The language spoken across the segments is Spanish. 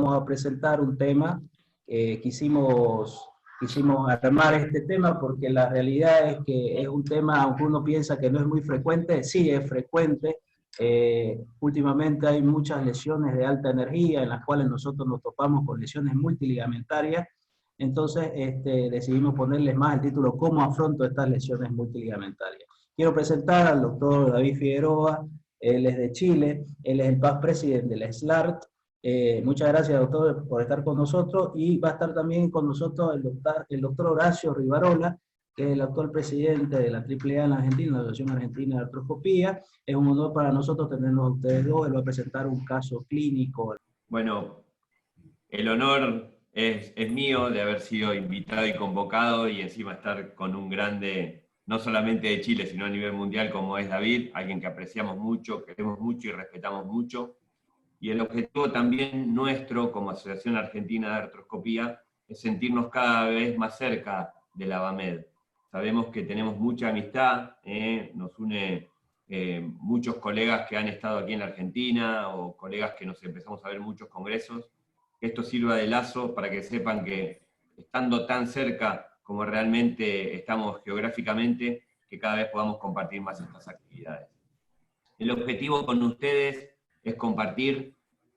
vamos a presentar un tema. Quisimos armar este tema porque la realidad es que es un tema, aunque uno piensa que no es muy frecuente, sí es frecuente. Últimamente hay muchas lesiones de alta energía en las cuales nosotros nos topamos con lesiones multiligamentarias. Entonces decidimos ponerles más el título ¿Cómo afronto estas lesiones multiligamentarias? Quiero presentar al doctor David Figueroa. Él es de Chile, él es el past president de la SLART. Muchas gracias, doctor, por estar con nosotros, y va a estar también con nosotros el doctor Horacio Rivarola, que es el actual presidente de la AAA en la Argentina, la Asociación Argentina de Artroscopía. Es un honor para nosotros tenernos a ustedes dos. Él va a presentar un caso clínico. Bueno, el honor es mío de haber sido invitado y convocado, y encima estar con un grande, no solamente de Chile, sino a nivel mundial, como es David, alguien que apreciamos mucho, queremos mucho y respetamos mucho. Y el objetivo también nuestro, como Asociación Argentina de Artroscopía, es sentirnos cada vez más cerca de la ABAMED. Sabemos que tenemos mucha amistad, nos une muchos colegas que han estado aquí en la Argentina, o colegas que nos empezamos a ver en muchos congresos. Que esto sirva de lazo para que sepan que, estando tan cerca como realmente estamos geográficamente, que cada vez podamos compartir más estas actividades. El objetivo con ustedes es compartir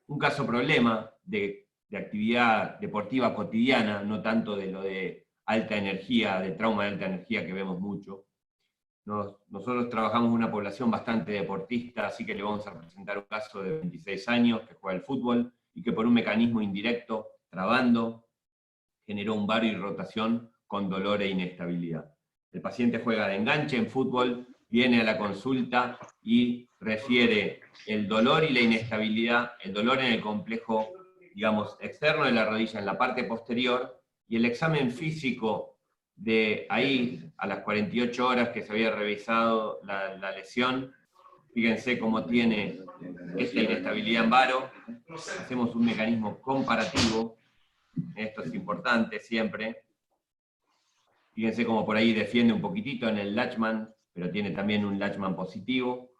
un caso problema de actividad deportiva cotidiana, no tanto de lo de alta energía, de trauma de alta energía que vemos mucho. Nosotros trabajamos una población bastante deportista, así que le vamos a presentar un caso de 26 años que juega al fútbol y que por un mecanismo indirecto, trabando, generó un varo y rotación con dolor e inestabilidad. El paciente juega de enganche en fútbol, viene a la consulta y refiere el dolor y la inestabilidad, el dolor en el complejo, digamos, externo de la rodilla, en la parte posterior, y el examen físico de ahí, a las 48 horas que se había revisado la lesión, fíjense cómo tiene esta inestabilidad en varo. Hacemos un mecanismo comparativo, esto es importante siempre. Fíjense cómo por ahí defiende un poquitito en el Lachman, pero tiene también un Lachman positivo.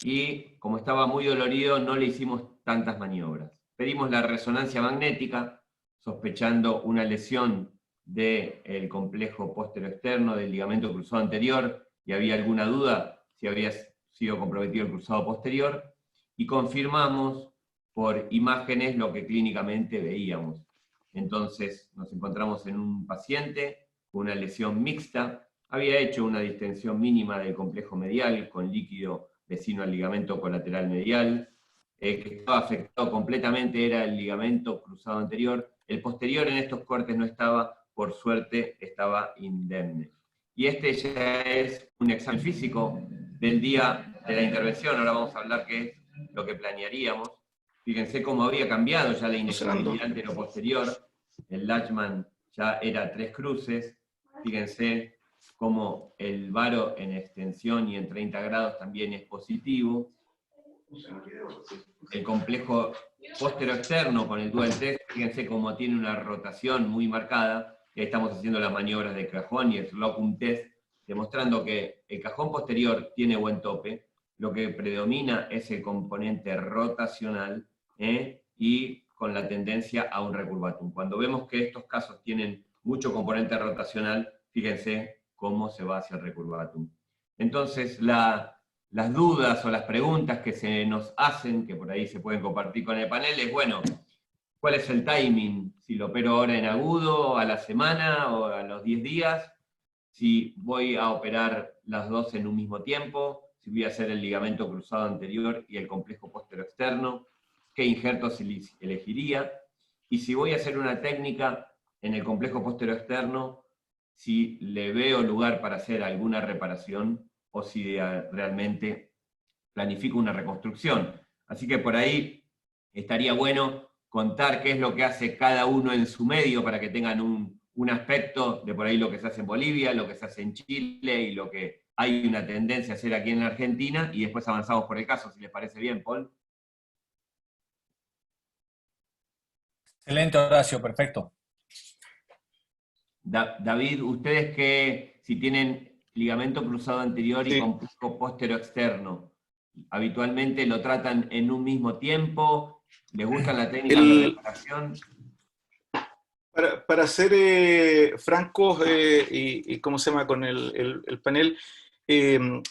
Y como estaba muy dolorido, no le hicimos tantas maniobras. Pedimos la resonancia magnética, sospechando una lesión del complejo póstero-externo del ligamento cruzado anterior, y había alguna duda si había sido comprometido el cruzado posterior, y confirmamos por imágenes lo que clínicamente veíamos. Entonces nos encontramos en un paciente con una lesión mixta, había hecho una distensión mínima del complejo medial con líquido vecino al ligamento colateral medial, que estaba afectado completamente era el ligamento cruzado anterior. El posterior en estos cortes no estaba, por suerte estaba indemne. Y este ya es un examen físico del día de la intervención. Ahora vamos a hablar qué es lo que planearíamos. Fíjense cómo había cambiado ya la inestabilidad antero-posterior. El Lachman ya era 3 cruces. Fíjense cómo el varo en extensión y en 30 grados también es positivo. El complejo póstero-externo con el dual test, fíjense cómo tiene una rotación muy marcada. Y ahí estamos haciendo las maniobras de cajón y el locum test, demostrando que el cajón posterior tiene buen tope. Lo que predomina es el componente rotacional, y con la tendencia a un recurvatum. Cuando vemos que estos casos tienen mucho componente rotacional, fíjense cómo se va hacia el recurvatum. Entonces, las dudas o las preguntas que se nos hacen, que por ahí se pueden compartir con el panel, es, bueno, ¿cuál es el timing? Si lo opero ahora en agudo, a la semana o a los 10 días, si voy a operar las dos en un mismo tiempo, si voy a hacer el ligamento cruzado anterior y el complejo póstero externo, qué injertos elegiría, y si voy a hacer una técnica en el complejo póstero externo, si le veo lugar para hacer alguna reparación o si realmente planifico una reconstrucción. Así que por ahí estaría bueno contar qué es lo que hace cada uno en su medio para que tengan un aspecto de por ahí lo que se hace en Bolivia, lo que se hace en Chile y lo que hay una tendencia a hacer aquí en la Argentina, y después avanzamos por el caso, si les parece bien, Paul. Excelente, Horacio, perfecto. David, ustedes que si tienen ligamento cruzado anterior y complejo póstero externo, ¿habitualmente lo tratan en un mismo tiempo? ¿Les gustan las técnicas de reparación? Para ser francos, y cómo se llama con el panel,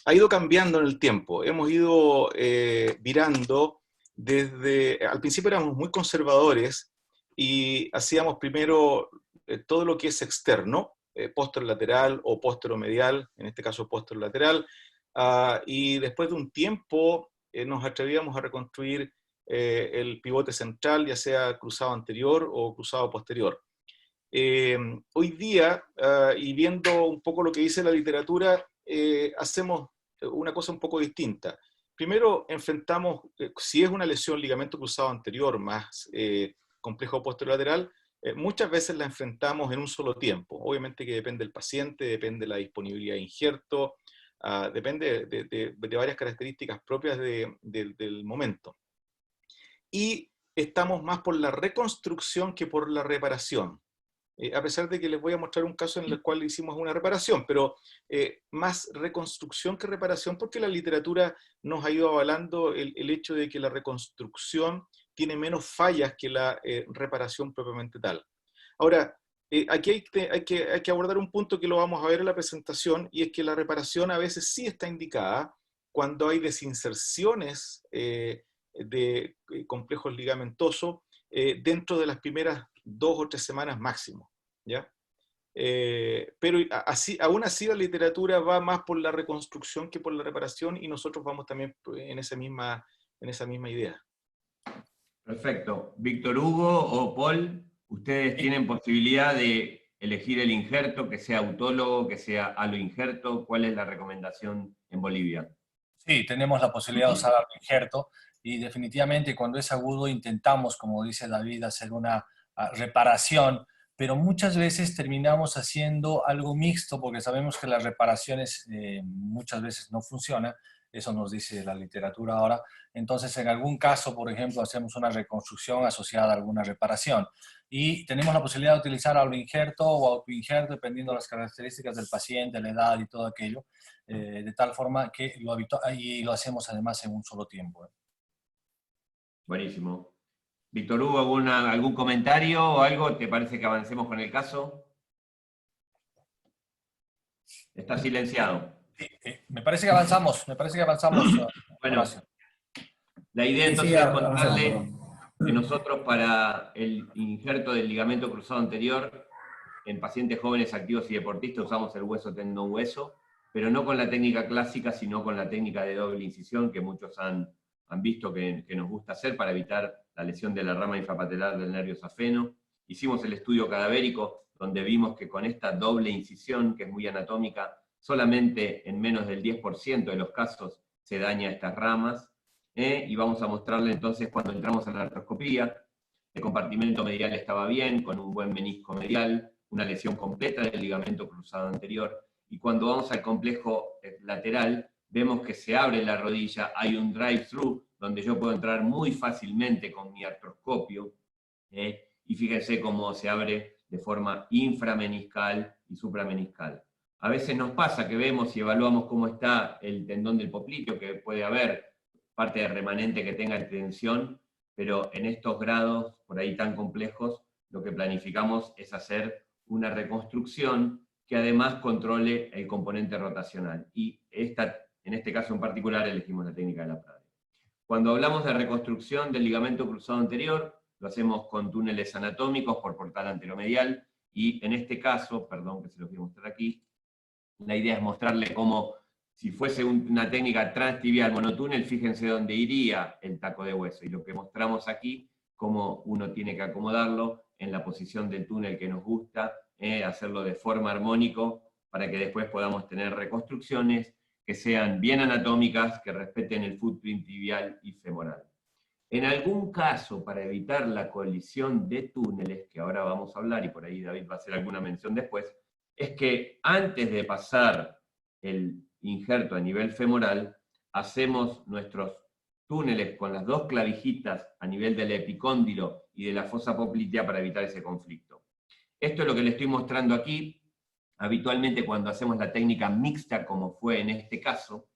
ha ido cambiando en el tiempo. Hemos ido virando desde, al principio éramos muy conservadores y hacíamos primero todo lo que es externo, posterolateral o posteromedial, en este caso posterolateral, y después de un tiempo nos atrevíamos a reconstruir el pivote central, ya sea cruzado anterior o cruzado posterior. Hoy día, y viendo un poco lo que dice la literatura, hacemos una cosa un poco distinta. Primero enfrentamos, si es una lesión ligamento cruzado anterior más complejo posterolateral, muchas veces la enfrentamos en un solo tiempo. Obviamente que depende del paciente, depende de la disponibilidad de injerto, depende de varias características propias del momento. Y estamos más por la reconstrucción que por la reparación. A pesar de que les voy a mostrar un caso en el cual hicimos una reparación, pero más reconstrucción que reparación, porque la literatura nos ha ido avalando el hecho de que la reconstrucción tiene menos fallas que la reparación propiamente tal. Ahora, aquí hay que abordar un punto que lo vamos a ver en la presentación, y es que la reparación a veces sí está indicada cuando hay desinserciones de complejos ligamentosos dentro de las primeras 2 o 3 semanas máximo, ¿ya? Pero aún así la literatura va más por la reconstrucción que por la reparación, y nosotros vamos también en esa misma idea. Perfecto. Víctor Hugo o Paul, ustedes tienen posibilidad de elegir el injerto, que sea autólogo, que sea aloinjerto. ¿Cuál es la recomendación en Bolivia? Sí, tenemos la posibilidad de usar aloinjerto, y definitivamente cuando es agudo intentamos, como dice David, hacer una reparación, pero muchas veces terminamos haciendo algo mixto porque sabemos que las reparaciones muchas veces no funcionan. Eso nos dice la literatura ahora. Entonces, en algún caso, por ejemplo, hacemos una reconstrucción asociada a alguna reparación. Y tenemos la posibilidad de utilizar aloinjerto o autoinjerto, dependiendo de las características del paciente, la edad y todo aquello, de tal forma que lo hacemos además en un solo tiempo. Buenísimo. Víctor Hugo, ¿algún comentario o algo? ¿Te parece que avancemos con el caso? Está silenciado. Me parece que avanzamos. Bueno, la idea entonces es contarle que nosotros para el injerto del ligamento cruzado anterior en pacientes jóvenes, activos y deportistas usamos el hueso tendón hueso, pero no con la técnica clásica, sino con la técnica de doble incisión que muchos han visto que nos gusta hacer para evitar la lesión de la rama infrapatelar del nervio safeno. Hicimos el estudio cadavérico, donde vimos que con esta doble incisión, que es muy anatómica, solamente en menos del 10% de los casos se daña estas ramas, y vamos a mostrarle entonces cuando entramos a la artroscopía, el compartimento medial estaba bien, con un buen menisco medial, una lesión completa del ligamento cruzado anterior, y cuando vamos al complejo lateral, vemos que se abre la rodilla, hay un drive-thru, donde yo puedo entrar muy fácilmente con mi artroscopio, y fíjense cómo se abre de forma inframeniscal y suprameniscal. A veces nos pasa que vemos y evaluamos cómo está el tendón del popliteo, que puede haber parte de remanente que tenga tensión, pero en estos grados, por ahí tan complejos, lo que planificamos es hacer una reconstrucción que además controle el componente rotacional. Y en este caso en particular elegimos la técnica de la Prade. Cuando hablamos de reconstrucción del ligamento cruzado anterior, lo hacemos con túneles anatómicos por portal anteromedial, y en este caso, perdón que se los voy a mostrar aquí, la idea es mostrarle cómo, si fuese una técnica transtibial monotúnel, fíjense dónde iría el taco de hueso, y lo que mostramos aquí, cómo uno tiene que acomodarlo en la posición del túnel que nos gusta, hacerlo de forma armónico, para que después podamos tener reconstrucciones que sean bien anatómicas, que respeten el footprint tibial y femoral. En algún caso, para evitar la colisión de túneles, que ahora vamos a hablar, y por ahí David va a hacer alguna mención después, es que antes de pasar el injerto a nivel femoral, hacemos nuestros túneles con las dos clavijitas a nivel del epicóndilo y de la fosa poplitea para evitar ese conflicto. Esto es lo que le estoy mostrando aquí. Habitualmente cuando hacemos la técnica mixta, como fue en este caso,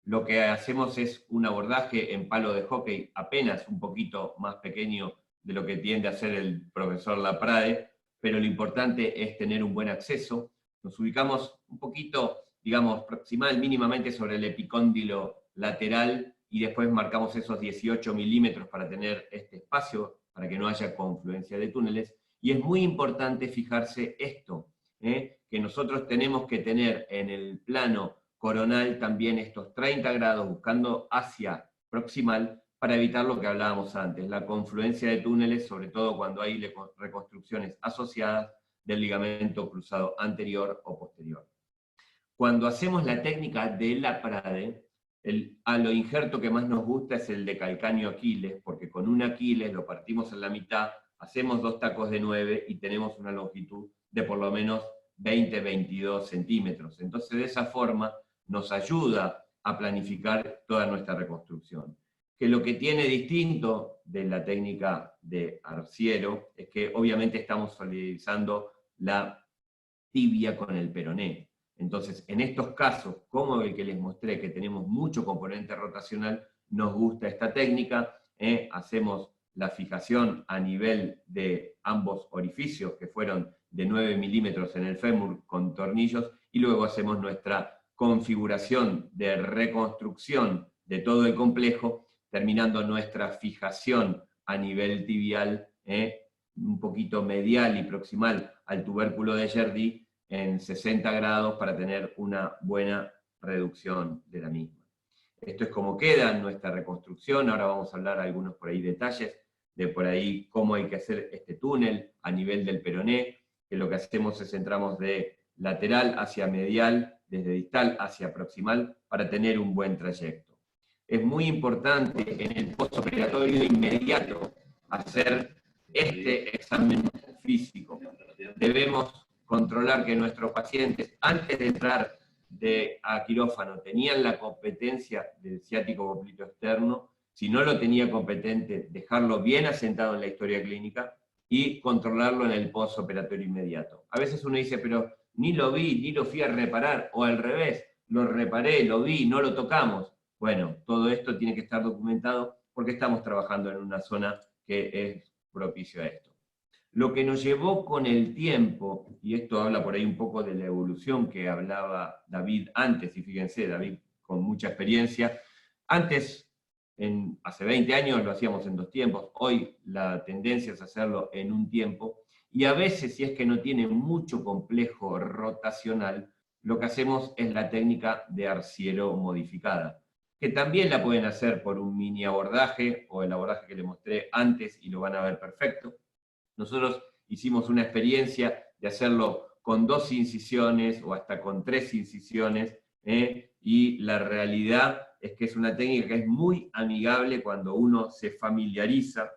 lo que hacemos es un abordaje en palo de hockey apenas un poquito más pequeño de lo que tiende a hacer el profesor Laprade, pero lo importante es tener un buen acceso. Nos ubicamos un poquito, digamos, proximal, mínimamente sobre el epicóndilo lateral, y después marcamos esos 18 milímetros para tener este espacio, para que no haya confluencia de túneles. Y es muy importante fijarse esto, que nosotros tenemos que tener en el plano coronal también estos 30 grados buscando hacia proximal para evitar lo que hablábamos antes, la confluencia de túneles, sobre todo cuando hay reconstrucciones asociadas del ligamento cruzado anterior o posterior. Cuando hacemos la técnica de Laprade, el aloinjerto que más nos gusta es el de calcáneo Aquiles, porque con un Aquiles lo partimos en la mitad, hacemos 2 tacos de 9 y tenemos una longitud de por lo menos 20-22 centímetros. Entonces, de esa forma, nos ayuda a planificar toda nuestra reconstrucción. Que lo que tiene distinto de la técnica de Arciero es que obviamente estamos solidarizando la tibia con el peroné. Entonces, en estos casos, como el que les mostré, que tenemos mucho componente rotacional, nos gusta esta técnica, hacemos la fijación a nivel de ambos orificios, que fueron de 9 milímetros en el fémur con tornillos, y luego hacemos nuestra configuración de reconstrucción de todo el complejo, terminando nuestra fijación a nivel tibial, un poquito medial y proximal al tubérculo de Jerdí, en 60 grados para tener una buena reducción de la misma. Esto es como queda nuestra reconstrucción. Ahora vamos a hablar algunos por ahí detalles de por ahí cómo hay que hacer este túnel a nivel del peroné, que lo que hacemos es entramos de lateral hacia medial, desde distal hacia proximal, para tener un buen trayecto. Es muy importante en el postoperatorio inmediato hacer este examen físico. Debemos controlar que nuestros pacientes, antes de entrar a quirófano, tenían la competencia del ciático popliteo externo. Si no lo tenía competente, dejarlo bien asentado en la historia clínica y controlarlo en el postoperatorio inmediato. A veces uno dice, pero ni lo vi, ni lo fui a reparar, o al revés, lo reparé, lo vi, no lo tocamos. Bueno, todo esto tiene que estar documentado porque estamos trabajando en una zona que es propicio a esto. Lo que nos llevó con el tiempo, y esto habla por ahí un poco de la evolución que hablaba David antes, y fíjense, David con mucha experiencia, antes, hace 20 años lo hacíamos en 2 tiempos, hoy la tendencia es hacerlo en un tiempo, y a veces si es que no tiene mucho complejo rotacional, lo que hacemos es la técnica de Arciero modificada, que también la pueden hacer por un mini abordaje, o el abordaje que les mostré antes, y lo van a ver perfecto. Nosotros hicimos una experiencia de hacerlo con 2 incisiones o hasta con 3 incisiones, y la realidad es que es una técnica que es muy amigable cuando uno se familiariza.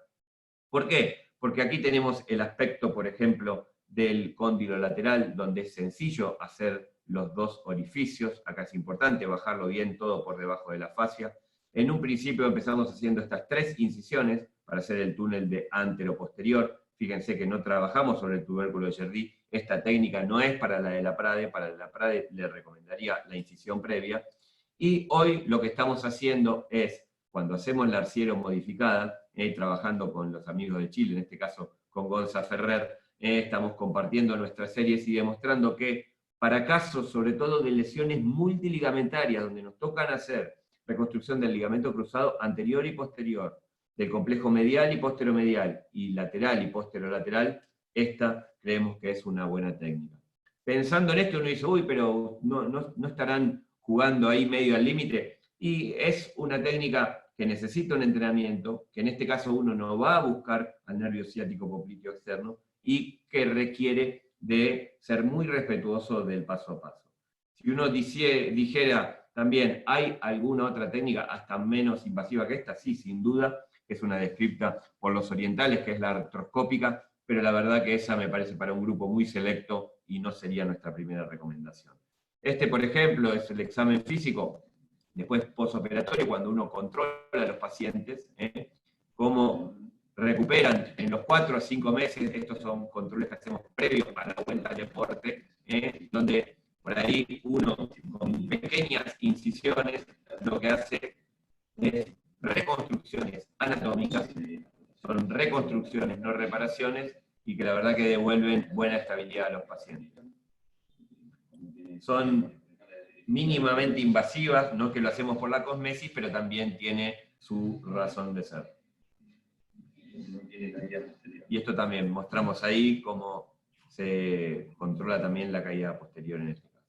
¿Por qué? Porque aquí tenemos el aspecto, por ejemplo, del cóndilo lateral, donde es sencillo hacer los 2 orificios. Acá es importante bajarlo bien todo por debajo de la fascia. En un principio empezamos haciendo estas 3 incisiones para hacer el túnel de antero-posterior. Fíjense que no trabajamos sobre el tubérculo de Jerdí. Esta técnica no es para la de Laprade. Para la de Laprade le recomendaría la incisión previa. Y hoy lo que estamos haciendo es, cuando hacemos la Arciero modificada, trabajando con los amigos de Chile, en este caso con Gonza Ferrer, estamos compartiendo nuestras series y demostrando que para casos, sobre todo de lesiones multiligamentarias, donde nos tocan hacer reconstrucción del ligamento cruzado anterior y posterior, del complejo medial y posteromedial, y lateral y posterolateral, esta creemos que es una buena técnica. Pensando en esto uno dice, uy, pero no estarán jugando ahí medio al límite, y es una técnica que necesita un entrenamiento, que en este caso uno no va a buscar al nervio ciático popliteo externo, y que requiere de ser muy respetuoso del paso a paso. Si uno dijera también, ¿hay alguna otra técnica hasta menos invasiva que esta? Sí, sin duda, que es una descripta por los orientales, que es la artroscópica, pero la verdad que esa me parece para un grupo muy selecto y no sería nuestra primera recomendación. Este, por ejemplo, es el examen físico, después postoperatorio, cuando uno controla a los pacientes, cómo recuperan en los 4 a 5 meses. Estos son controles que hacemos previos para la vuelta al deporte, donde por ahí uno con pequeñas incisiones lo que hace es reconstrucciones anatómicas, son reconstrucciones, no reparaciones, y que la verdad que devuelven buena estabilidad a los pacientes. Son mínimamente invasivas, no que lo hacemos por la cosmesis, pero también tiene su razón de ser. Y esto también mostramos ahí cómo se controla también la caída posterior en este caso.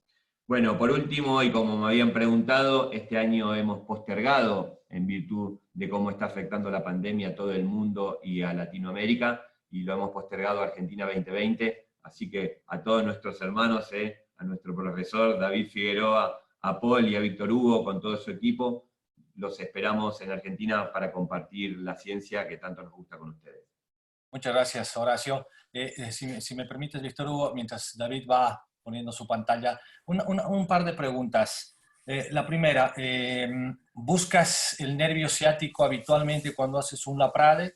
Bueno, por último, y como me habían preguntado, este año hemos postergado, en virtud de cómo está afectando la pandemia a todo el mundo y a Latinoamérica, y lo hemos postergado a Argentina 2020, así que a todos nuestros hermanos, a nuestro profesor David Figueroa, a Paul y a Víctor Hugo con todo su equipo, los esperamos en Argentina para compartir la ciencia que tanto nos gusta con ustedes. Muchas gracias, Horacio. Si me permites, Víctor Hugo, mientras David va poniendo su pantalla, un par de preguntas. La primera, ¿buscas el nervio ciático habitualmente cuando haces un Laprade?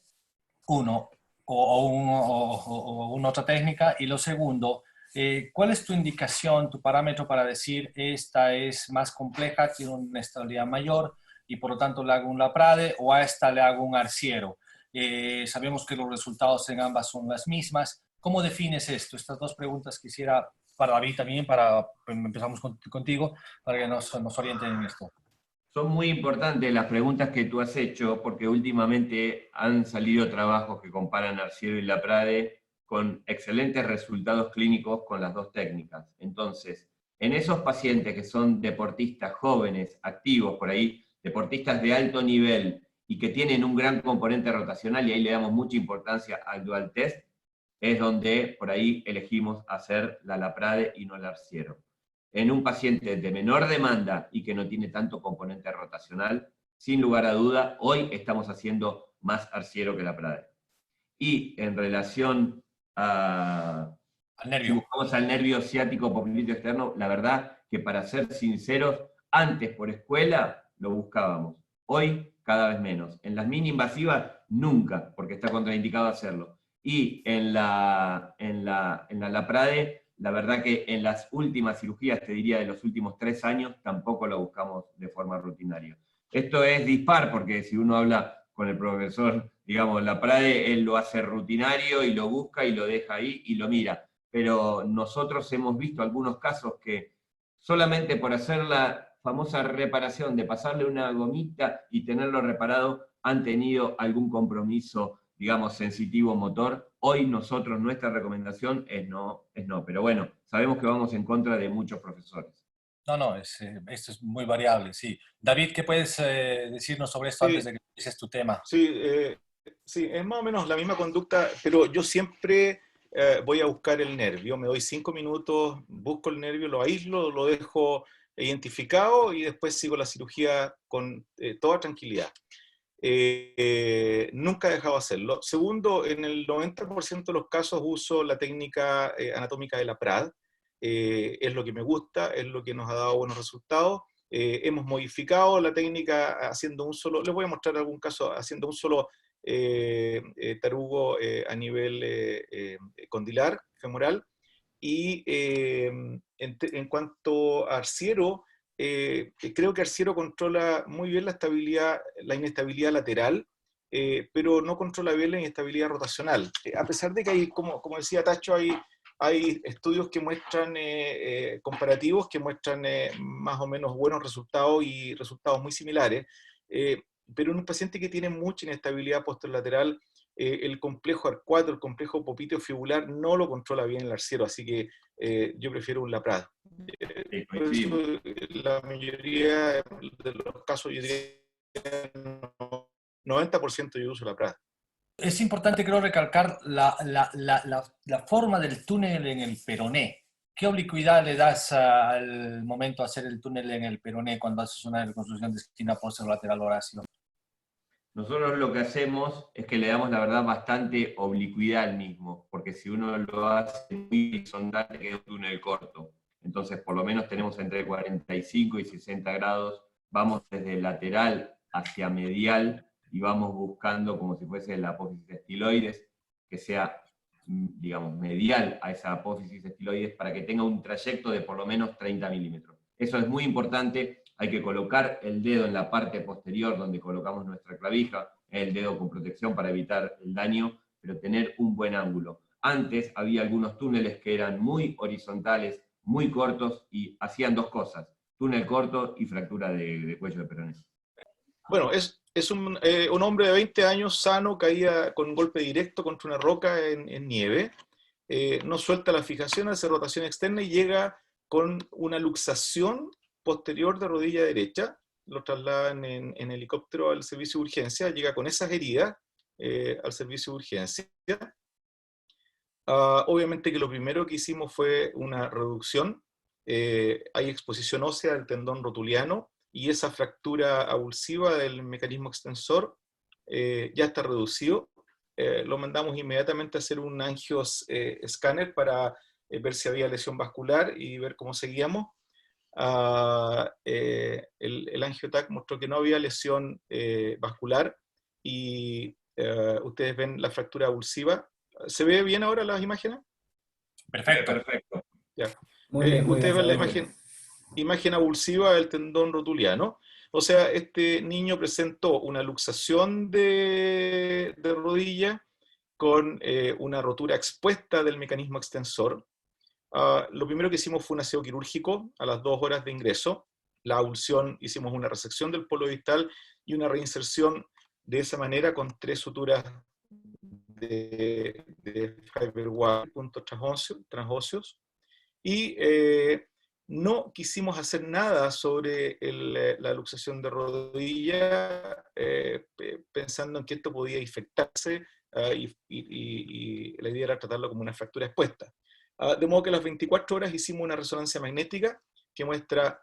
Uno, o una otra técnica. Y lo segundo, ¿cuál es tu indicación, tu parámetro para decir esta es más compleja, tiene una estabilidad mayor y por lo tanto le hago un Laprade, o a esta le hago un Arciero? Sabemos que los resultados en ambas son las mismas. ¿Cómo defines esto? Estas dos preguntas quisiera para David también, empezamos contigo, para que nos orienten en esto. Son muy importantes las preguntas que tú has hecho, porque últimamente han salido trabajos que comparan Arciero y Laprade con excelentes resultados clínicos con las dos técnicas. Entonces, en esos pacientes que son deportistas jóvenes, activos por ahí, deportistas de alto nivel y que tienen un gran componente rotacional, y ahí le damos mucha importancia al dual test, es donde por ahí elegimos hacer la Laprade y no el Arciero. En un paciente de menor demanda y que no tiene tanto componente rotacional, sin lugar a duda, hoy estamos haciendo más Arciero que Laprade. Y en relación al nervio, si buscamos al nervio ciático popliteo externo, la verdad que para ser sinceros, antes por escuela lo buscábamos. Hoy cada vez menos. En las mini invasivas nunca, porque está contraindicado hacerlo. Y en la Laprade, la verdad que en las últimas cirugías, te diría de los últimos 3 años, tampoco lo buscamos de forma rutinaria. Esto es dispar, porque si uno habla con el profesor, digamos, Laprade, él lo hace rutinario y lo busca y lo deja ahí y lo mira. Pero nosotros hemos visto algunos casos que solamente por hacer la famosa reparación de pasarle una gomita y tenerlo reparado, han tenido algún compromiso, digamos, sensitivo motor. Hoy nosotros, nuestra recomendación es no, pero bueno, sabemos que vamos en contra de muchos profesores. No, esto es muy variable, sí. David, ¿qué puedes decirnos sobre esto antes de que empieces tu tema? Sí, es más o menos la misma conducta, pero yo siempre voy a buscar el nervio, me doy 5 minutos, busco el nervio, lo aíslo, lo dejo identificado y después sigo la cirugía con toda tranquilidad. Nunca he dejado de hacerlo. Segundo, en el 90% de los casos uso la técnica anatómica de Laprade. Es lo que me gusta, es lo que nos ha dado buenos resultados. Hemos modificado la técnica haciendo un solo, les voy a mostrar algún caso, haciendo un solo tarugo a nivel condilar, femoral. Y en cuanto a Arciero, creo que Arciero controla muy bien la inestabilidad lateral, pero no controla bien la inestabilidad rotacional. A pesar de que hay, como decía Tacho, hay estudios que muestran, comparativos, que muestran más o menos buenos resultados y resultados muy similares, pero en un paciente que tiene mucha inestabilidad posterolateral, el complejo AR4, el complejo popliteo fibular, no lo controla bien el Arciero, así que yo prefiero un Laprade. Por eso, la mayoría de los casos, yo diría 90% yo uso Laprade. Es importante, creo, recalcar la forma del túnel en el peroné. ¿Qué oblicuidad le das al momento de hacer el túnel en el peroné cuando haces una reconstrucción de esquina posterolateral, Horacio? Nosotros lo que hacemos es que le damos, la verdad, bastante oblicuidad al mismo, porque si uno lo hace muy horizontal, queda un túnel corto. Entonces, por lo menos tenemos entre 45 y 60 grados, vamos desde lateral hacia medial y vamos buscando como si fuese la apófisis estiloides, que sea, digamos, medial a esa apófisis estiloides para que tenga un trayecto de por lo menos 30 milímetros. Eso es muy importante, hay que colocar el dedo en la parte posterior donde colocamos nuestra clavija, el dedo con protección para evitar el daño, pero tener un buen ángulo. Antes había algunos túneles que eran muy horizontales, muy cortos, y hacían dos cosas: túnel corto y fractura de cuello de peroné. Bueno, es un hombre de 20 años sano, caía con un golpe directo contra una roca en nieve, no suelta la fijación, hace rotación externa y llega con una luxación posterior de rodilla derecha, lo trasladan en helicóptero al servicio de urgencia, llega con esas heridas al servicio de urgencia. Obviamente que lo primero que hicimos fue una reducción, hay exposición ósea del tendón rotuliano, y esa fractura avulsiva del mecanismo extensor ya está reducido. Lo mandamos inmediatamente a hacer un angio-escáner para ver si había lesión vascular y ver cómo seguíamos. El angiotac mostró que no había lesión vascular, y ustedes ven la fractura avulsiva. ¿Se ve bien ahora las imágenes? Perfecto. Perfecto. Ya. Muy bien, muy Ustedes bien, ven la Federico. imagen avulsiva del tendón rotuliano. O sea, este niño presentó una luxación de rodilla con una rotura expuesta del mecanismo extensor. Lo primero que hicimos fue un aseo quirúrgico a las 2 horas de ingreso. La avulsión, hicimos una resección del polo distal y una reinserción de esa manera con 3 suturas de fiberwire, puntos transóseos. Y no quisimos hacer nada sobre la luxación de rodilla, pensando en que esto podía infectarse, y la idea era tratarlo como una fractura expuesta. De modo que a las 24 horas hicimos una resonancia magnética que muestra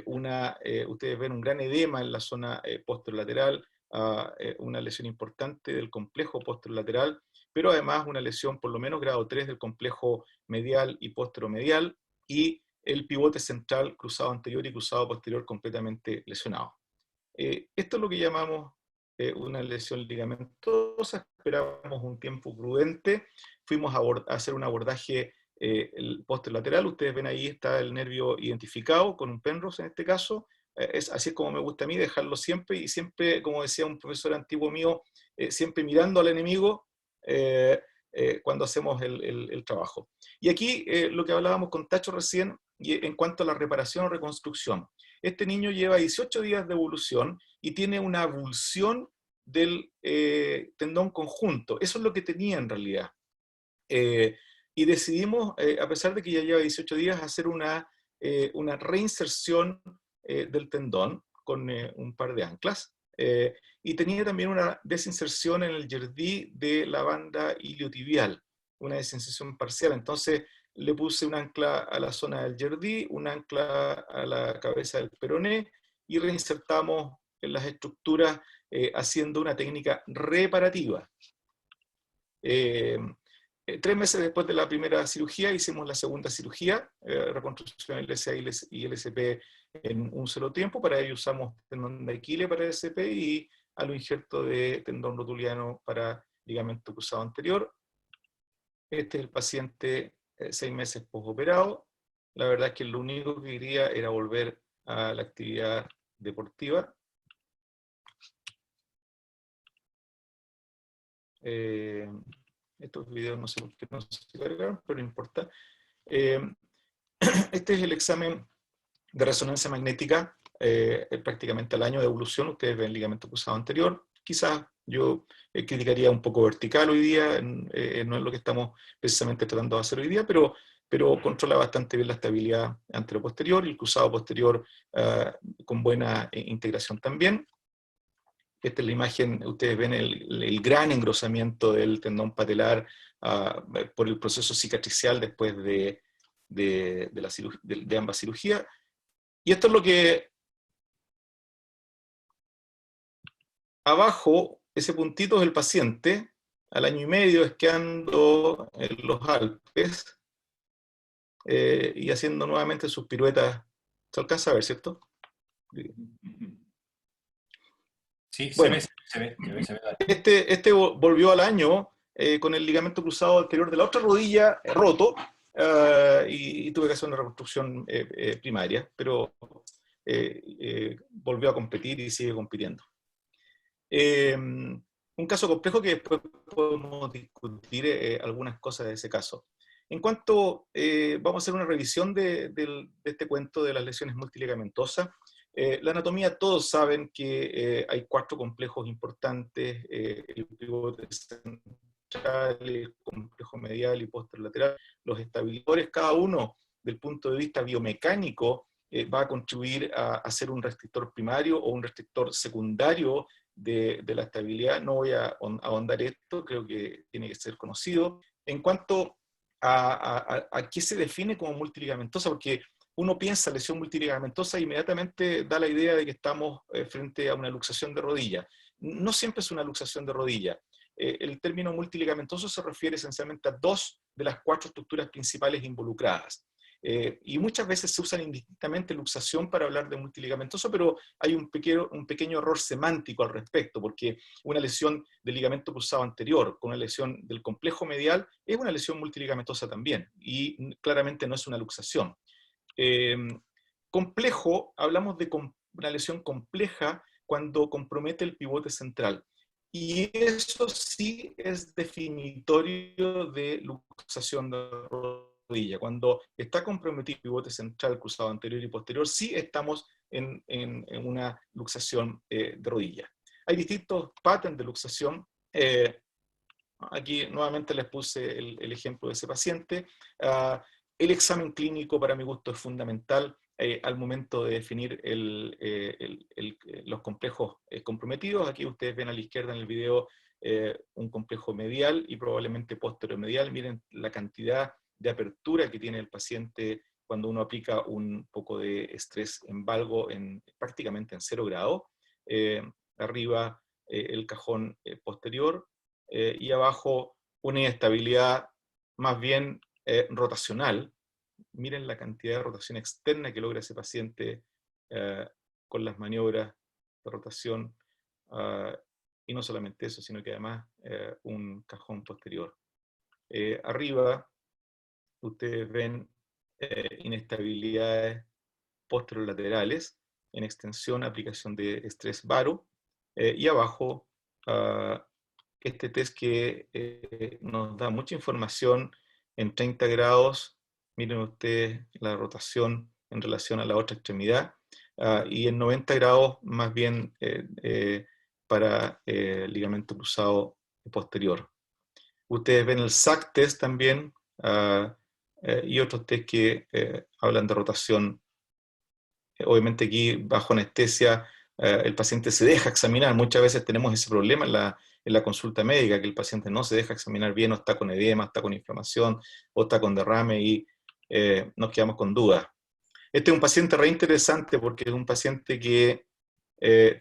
ustedes ven un gran edema en la zona posterolateral, una lesión importante del complejo posterolateral, pero además una lesión por lo menos grado 3 del complejo medial y posteromedial, y el pivote central cruzado anterior y cruzado posterior completamente lesionado. Esto es lo que llamamos una lesión ligamentosa. Esperábamos un tiempo prudente, fuimos a hacer un abordaje el posterolateral. Ustedes ven ahí está el nervio identificado con un Penrose en este caso. Así es como me gusta a mí, dejarlo siempre, y siempre, como decía un profesor antiguo mío, siempre mirando al enemigo cuando hacemos el trabajo. Y aquí lo que hablábamos con Tacho recién, y en cuanto a la reparación o reconstrucción. Este niño lleva 18 días de evolución y tiene una avulsión del tendón conjunto. Eso es lo que tenía en realidad. Y decidimos, a pesar de que ya lleva 18 días, hacer una reinserción del tendón con un par de anclas. Y tenía también una desinserción en el yerdí de la banda iliotibial, una desinserción parcial. Entonces le puse un ancla a la zona del yerdí, un ancla a la cabeza del peroné, y reinsertamos en las estructuras haciendo una técnica reparativa. 3 meses después de la primera cirugía hicimos la segunda cirugía, reconstrucción LSA y LSP en un solo tiempo. Para ello usamos tendón de Aquiles para LSP y halo injerto de tendón rotuliano para ligamento cruzado anterior. Este es el paciente 6 meses postoperado. La verdad es que lo único que quería era volver a la actividad deportiva. Estos videos no sé por qué no se cargaron, pero no importa. Este es el examen de resonancia magnética prácticamente al año de evolución. Ustedes ven el ligamento cruzado anterior. Quizás yo criticaría un poco vertical hoy día, no es lo que estamos precisamente tratando de hacer hoy día, pero controla bastante bien la estabilidad anteroposterior y el cruzado posterior con buena integración también. Esta es la imagen, ustedes ven el gran engrosamiento del tendón patelar por el proceso cicatricial después de ambas cirugías. Y esto es lo que abajo, ese puntito es el paciente, al año y medio esquiando en los Alpes y haciendo nuevamente sus piruetas. ¿Se alcanza a ver, cierto? Sí, bueno, se ve. Este volvió al año con el ligamento cruzado anterior de la otra rodilla roto, y tuve que hacer una reconstrucción primaria, pero volvió a competir y sigue compitiendo. Un caso complejo que después podemos discutir algunas cosas de ese caso. En cuanto, vamos a hacer una revisión de este cuento de las lesiones multiligamentosas. La anatomía, todos saben que hay 4 complejos importantes, el pivote central, el complejo medial y posterolateral, los estabilizadores, cada uno del punto de vista biomecánico va a contribuir a ser un restrictor primario o un restrictor secundario de la estabilidad. No voy a ahondar esto, creo que tiene que ser conocido. En cuanto a qué se define como multiligamentosa, porque uno piensa lesión multiligamentosa e inmediatamente da la idea de que estamos frente a una luxación de rodilla. No siempre es una luxación de rodilla. El término multiligamentoso se refiere esencialmente a 2 de las 4 estructuras principales involucradas. Y muchas veces se usan indistintamente luxación para hablar de multiligamentoso, pero hay un pequeño error semántico al respecto, porque una lesión del ligamento cruzado anterior con una lesión del complejo medial es una lesión multiligamentosa también, y claramente no es una luxación. Complejo, hablamos de una lesión compleja cuando compromete el pivote central. Y eso sí es definitorio de luxación de rodilla. Cuando está comprometido el pivote central, cruzado anterior y posterior, sí estamos en una luxación de rodilla. Hay distintos patterns de luxación. Aquí nuevamente les puse el ejemplo de ese paciente. El examen clínico para mi gusto es fundamental al momento de definir los complejos comprometidos. Aquí ustedes ven a la izquierda en el video un complejo medial y probablemente posteromedial. Miren la cantidad de apertura que tiene el paciente cuando uno aplica un poco de estrés en valgo prácticamente en 0 grados. Arriba el cajón posterior y abajo una inestabilidad más bien rotacional. Miren la cantidad de rotación externa que logra ese paciente con las maniobras de rotación, y no solamente eso, sino que además un cajón posterior. Arriba ustedes ven inestabilidades posterolaterales en extensión, aplicación de estrés varo, y abajo este test que nos da mucha información en 30 grados. Miren ustedes la rotación en relación a la otra extremidad, y en 90 grados más bien para ligamento cruzado posterior. Ustedes ven el SAC test también, y otros test que hablan de rotación. Obviamente aquí bajo anestesia el paciente se deja examinar. Muchas veces tenemos ese problema en la consulta médica, que el paciente no se deja examinar bien, o está con edema, está con inflamación, o está con derrame, y nos quedamos con dudas. Este es un paciente re interesante porque es un paciente que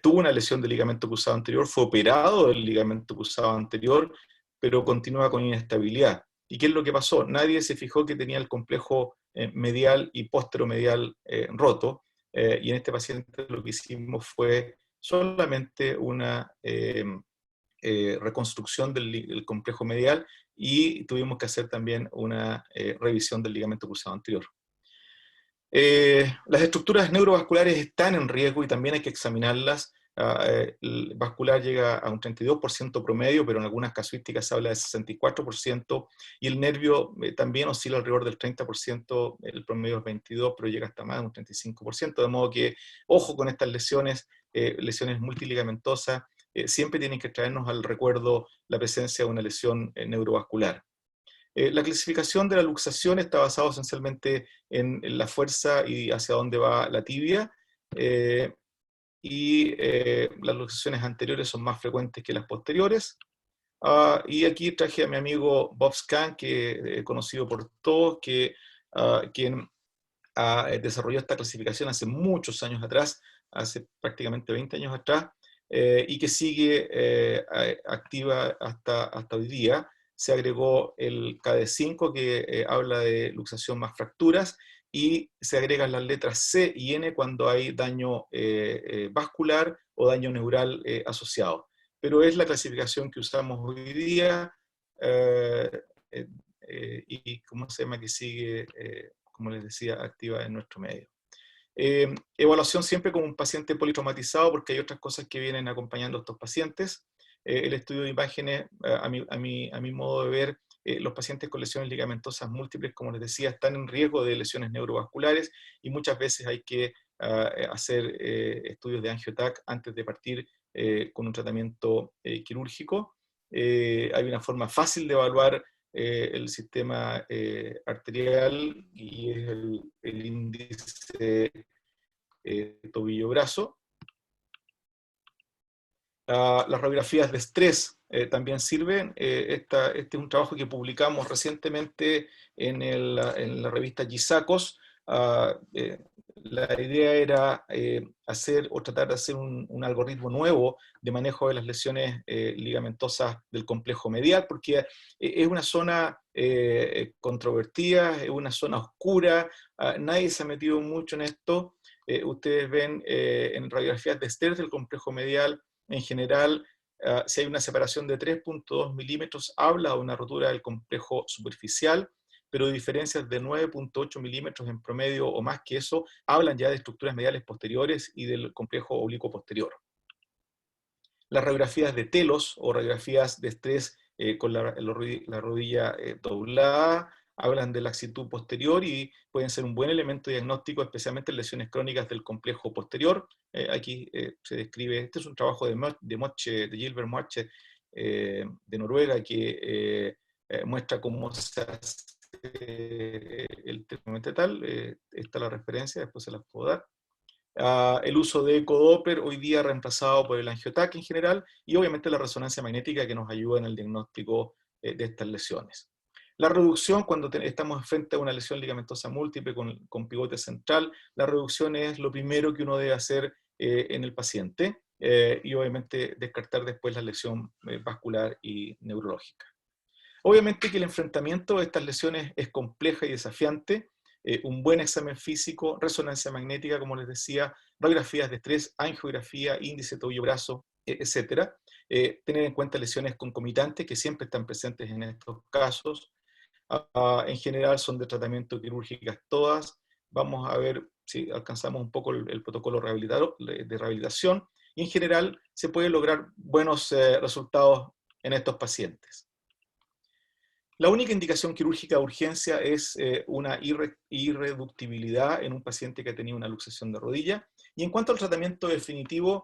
tuvo una lesión del ligamento cruzado anterior, fue operado del ligamento cruzado anterior, pero continúa con inestabilidad. ¿Y qué es lo que pasó? Nadie se fijó que tenía el complejo medial y posteromedial roto, y en este paciente lo que hicimos fue solamente una reconstrucción del complejo medial, y tuvimos que hacer también una revisión del ligamento cruzado anterior. Las estructuras neurovasculares están en riesgo y también hay que examinarlas. El vascular llega a un 32% promedio, pero en algunas casuísticas se habla de 64%, y el nervio también oscila alrededor del 30%, el promedio es 22%, pero llega hasta más de un 35%, de modo que, ojo con estas lesiones, lesiones multiligamentosas, siempre tienen que traernos al recuerdo la presencia de una lesión neurovascular. La clasificación de la luxación está basada esencialmente en la fuerza y hacia dónde va la tibia, y las luxaciones anteriores son más frecuentes que las posteriores. Y aquí traje a mi amigo Bob Scan, que es conocido por todos, quien desarrolló esta clasificación hace muchos años atrás, hace prácticamente 20 años atrás, y que sigue activa hasta hoy día. Se agregó el KD5, que habla de luxación más fracturas, y se agregan las letras C y N cuando hay daño vascular o daño neural asociado. Pero es la clasificación que usamos hoy día, y ¿cómo se llama? Que sigue, como les decía, activa en nuestro medio. Evaluación siempre como un paciente politraumatizado, porque hay otras cosas que vienen acompañando a estos pacientes. El estudio de imágenes, a mi modo de ver, los pacientes con lesiones ligamentosas múltiples, como les decía, están en riesgo de lesiones neurovasculares y muchas veces hay que hacer estudios de angiotac antes de partir con un tratamiento quirúrgico. Hay una forma fácil de evaluar el sistema arterial y es el índice tobillo-brazo. Las radiografías de estrés también sirven. Este es un trabajo que publicamos recientemente en la revista Gisacos. La idea era hacer o tratar de hacer un algoritmo nuevo de manejo de las lesiones ligamentosas del complejo medial, porque es una zona controvertida, es una zona oscura, nadie se ha metido mucho en esto. Ustedes ven en radiografías de estrés del complejo medial, en general, si hay una separación de 3.2 milímetros, habla de una rotura del complejo superficial, pero diferencias de 9.8 milímetros en promedio o más que eso, hablan ya de estructuras mediales posteriores y del complejo oblicuo posterior. Las radiografías de telos o radiografías de estrés con la rodilla doblada, hablan de laxitud posterior y pueden ser un buen elemento diagnóstico, especialmente en lesiones crónicas del complejo posterior. Aquí se describe, este es un trabajo de Gilbert Moche, de Noruega, que muestra cómo se hace el tratamiento tal. Está la referencia, después se las puedo dar. El uso de ecodoppler hoy día reemplazado por el angiotac en general, y obviamente la resonancia magnética que nos ayuda en el diagnóstico de estas lesiones. La reducción, cuando estamos frente a una lesión ligamentosa múltiple con pivote central, la reducción es lo primero que uno debe hacer en el paciente, y obviamente descartar después la lesión vascular y neurológica. Obviamente que el enfrentamiento de estas lesiones es compleja y desafiante. Un buen examen físico, resonancia magnética, como les decía, radiografías de estrés, angiografía, índice tobillo-brazo, etc. Tener en cuenta lesiones concomitantes que siempre están presentes en estos casos. En general son de tratamiento quirúrgicas todas. Vamos a ver si alcanzamos un poco el protocolo de rehabilitación. Y en general se pueden lograr buenos resultados en estos pacientes. La única indicación quirúrgica de urgencia es una irreductibilidad en un paciente que ha tenido una luxación de rodilla. Y en cuanto al tratamiento definitivo,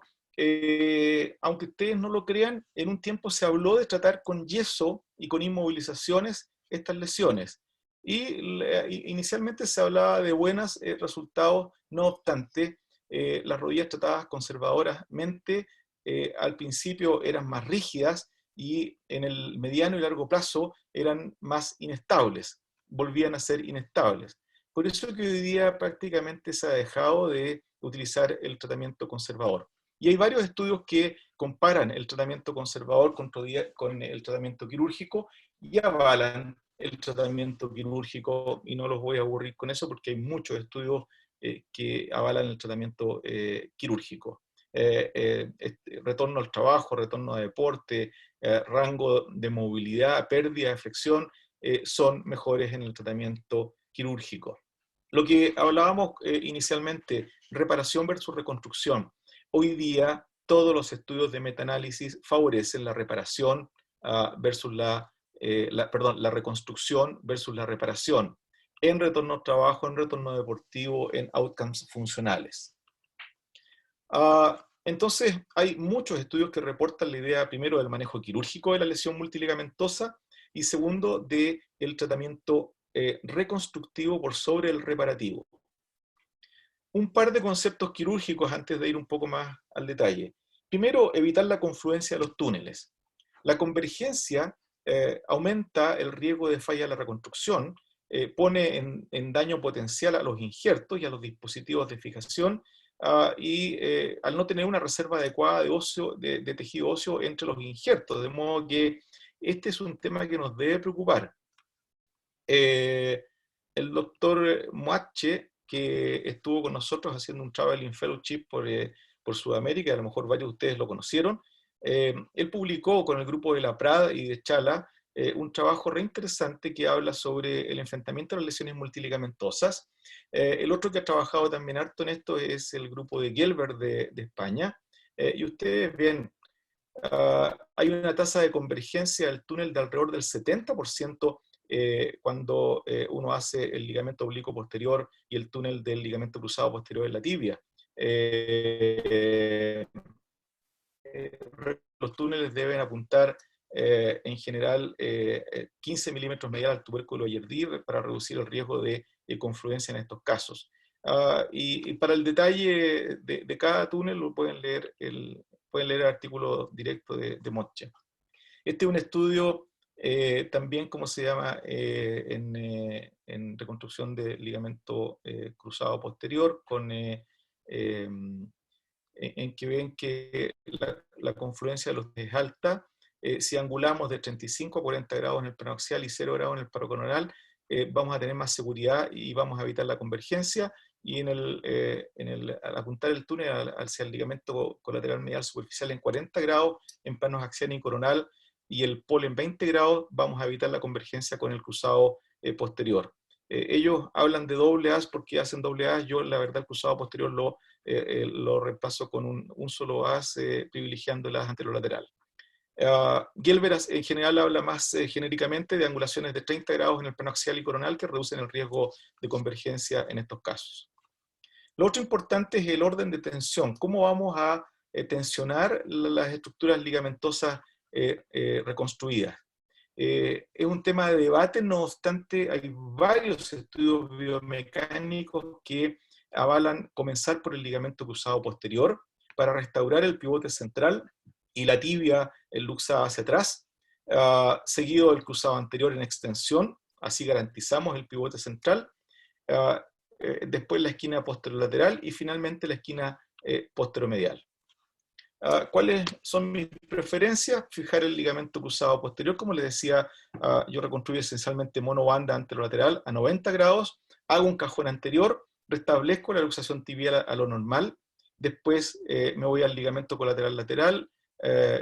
aunque ustedes no lo crean, en un tiempo se habló de tratar con yeso y con inmovilizaciones estas lesiones. Y inicialmente se hablaba de buenos resultados, no obstante, las rodillas tratadas conservadoramente al principio eran más rígidas, y en el mediano y largo plazo eran más inestables, volvían a ser inestables. Por eso que hoy día prácticamente se ha dejado de utilizar el tratamiento conservador. Y hay varios estudios que comparan el tratamiento conservador con el tratamiento quirúrgico y avalan el tratamiento quirúrgico, y no los voy a aburrir con eso porque hay muchos estudios que avalan el tratamiento quirúrgico. Retorno al trabajo, retorno a deporte, rango de movilidad, pérdida de flexión, son mejores en el tratamiento quirúrgico. Lo que hablábamos inicialmente, reparación versus reconstrucción. Hoy día todos los estudios de metaanálisis favorecen la reparación versus la reconstrucción versus la reparación en retorno al trabajo, en retorno deportivo, en outcomes funcionales. Entonces, hay muchos estudios que reportan la idea, primero, del manejo quirúrgico de la lesión multiligamentosa, y segundo, del tratamiento reconstructivo por sobre el reparativo. Un par de conceptos quirúrgicos antes de ir un poco más al detalle. Primero, evitar la confluencia de los túneles. La convergencia aumenta el riesgo de falla de la reconstrucción, pone en daño potencial a los injertos y a los dispositivos de fijación, y al no tener una reserva adecuada de tejido óseo entre los injertos, de modo que este es un tema que nos debe preocupar. El doctor Moache, que estuvo con nosotros haciendo un traveling fellowship por Sudamérica, a lo mejor varios de ustedes lo conocieron, él publicó con el grupo de la Prada y de Chala un trabajo re interesante que habla sobre el enfrentamiento de las lesiones multiligamentosas. El otro que ha trabajado también harto en esto es el grupo de Gelbert de España. Y ustedes ven, hay una tasa de convergencia del túnel de alrededor del 70% cuando uno hace el ligamento oblicuo posterior y el túnel del ligamento cruzado posterior en la tibia. Los túneles deben apuntar en general 15 milímetros medial al tubérculo Ayerdi para reducir el riesgo de confluencia en estos casos. Y para el detalle de cada túnel lo pueden leer el artículo directo de Motche. Este es un estudio también, ¿cómo se llama?, en reconstrucción de ligamento cruzado posterior, en que ven que la confluencia de los es alta. Si angulamos de 35 a 40 grados en el plano axial y 0 grados en el paro coronal, vamos a tener más seguridad y vamos a evitar la convergencia. Y al apuntar el túnel hacia el ligamento colateral medial superficial en 40 grados, en planos axial y coronal, y el polo en 20 grados, vamos a evitar la convergencia con el cruzado posterior. Ellos hablan de doble as porque hacen doble as. Yo, la verdad, el cruzado posterior lo reemplazo con un solo as, privilegiando el as anterolateral. Gelbert en general habla más genéricamente de angulaciones de 30 grados en el plano axial y coronal que reducen el riesgo de convergencia en estos casos. Lo otro importante es el orden de tensión. ¿Cómo vamos a tensionar las estructuras ligamentosas reconstruidas? Es un tema de debate, no obstante, hay varios estudios biomecánicos que avalan comenzar por el ligamento cruzado posterior para restaurar el pivote central y la tibia luxada hacia atrás, seguido del cruzado anterior en extensión, así garantizamos el pivote central, después la esquina posterolateral y finalmente la esquina posteromedial. ¿Cuáles son mis preferencias? Fijar el ligamento cruzado posterior, como les decía, yo reconstruyo esencialmente monobanda anterolateral a 90 grados, hago un cajón anterior, restablezco la luxación tibial a lo normal, después me voy al ligamento colateral lateral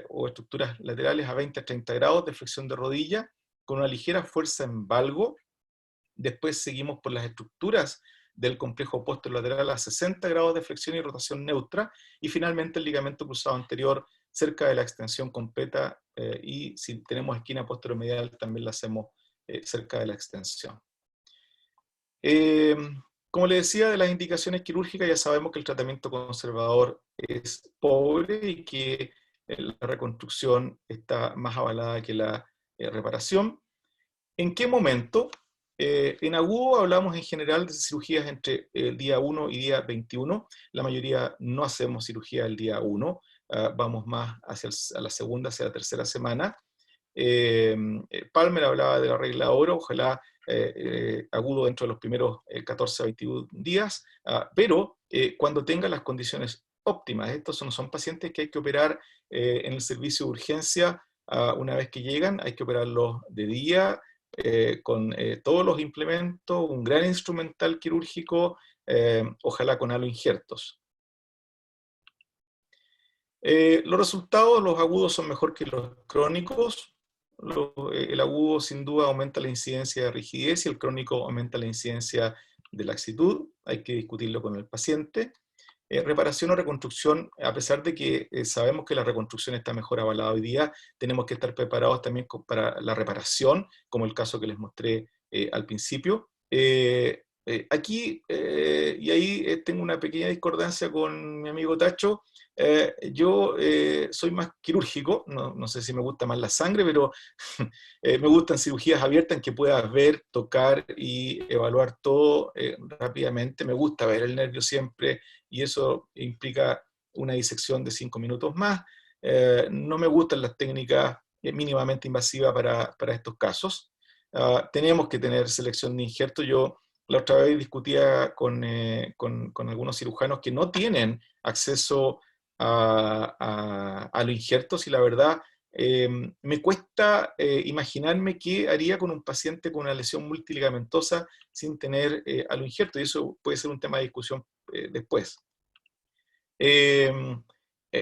o estructuras laterales a 20 a 30 grados de flexión de rodilla, con una ligera fuerza en valgo. Después seguimos por las estructuras del complejo posterolateral a 60 grados de flexión y rotación neutra, y finalmente el ligamento cruzado anterior cerca de la extensión completa, y si tenemos esquina posteromedial también la hacemos cerca de la extensión. Como les decía, de las indicaciones quirúrgicas ya sabemos que el tratamiento conservador es pobre y que la reconstrucción está más avalada que la reparación. ¿En qué momento? En agudo hablamos en general de cirugías entre el día 1 y día 21. La mayoría no hacemos cirugía el día 1, vamos más hacia la segunda, hacia la tercera semana. Palmer hablaba de la regla de oro, ojalá agudo dentro de los primeros 14 a 21 días, pero cuando tenga las condiciones óptimas. Estos son pacientes que hay que operar en el servicio de urgencia una vez que llegan, hay que operarlos de día, con todos los implementos, un gran instrumental quirúrgico, ojalá con aloinjertos. Los resultados, los agudos son mejor que los crónicos. El agudo sin duda aumenta la incidencia de rigidez y el crónico aumenta la incidencia de laxitud. Hay que discutirlo con el paciente. Reparación o reconstrucción, a pesar de que sabemos que la reconstrucción está mejor avalada hoy día, tenemos que estar preparados también para la reparación, como el caso que les mostré al principio. Aquí, y ahí tengo una pequeña discordancia con mi amigo Tacho. Yo soy más quirúrgico, no sé si me gusta más la sangre, pero me gustan cirugías abiertas en que puedas ver, tocar y evaluar todo rápidamente. Me gusta ver el nervio siempre y eso implica una disección de 5 minutos más. No me gustan las técnicas mínimamente invasivas para estos casos. Tenemos que tener selección de injerto. Yo la otra vez discutía con algunos cirujanos que no tienen acceso a los injertos y la verdad me cuesta imaginarme qué haría con un paciente con una lesión multiligamentosa sin tener a los injertos, y eso puede ser un tema de discusión después.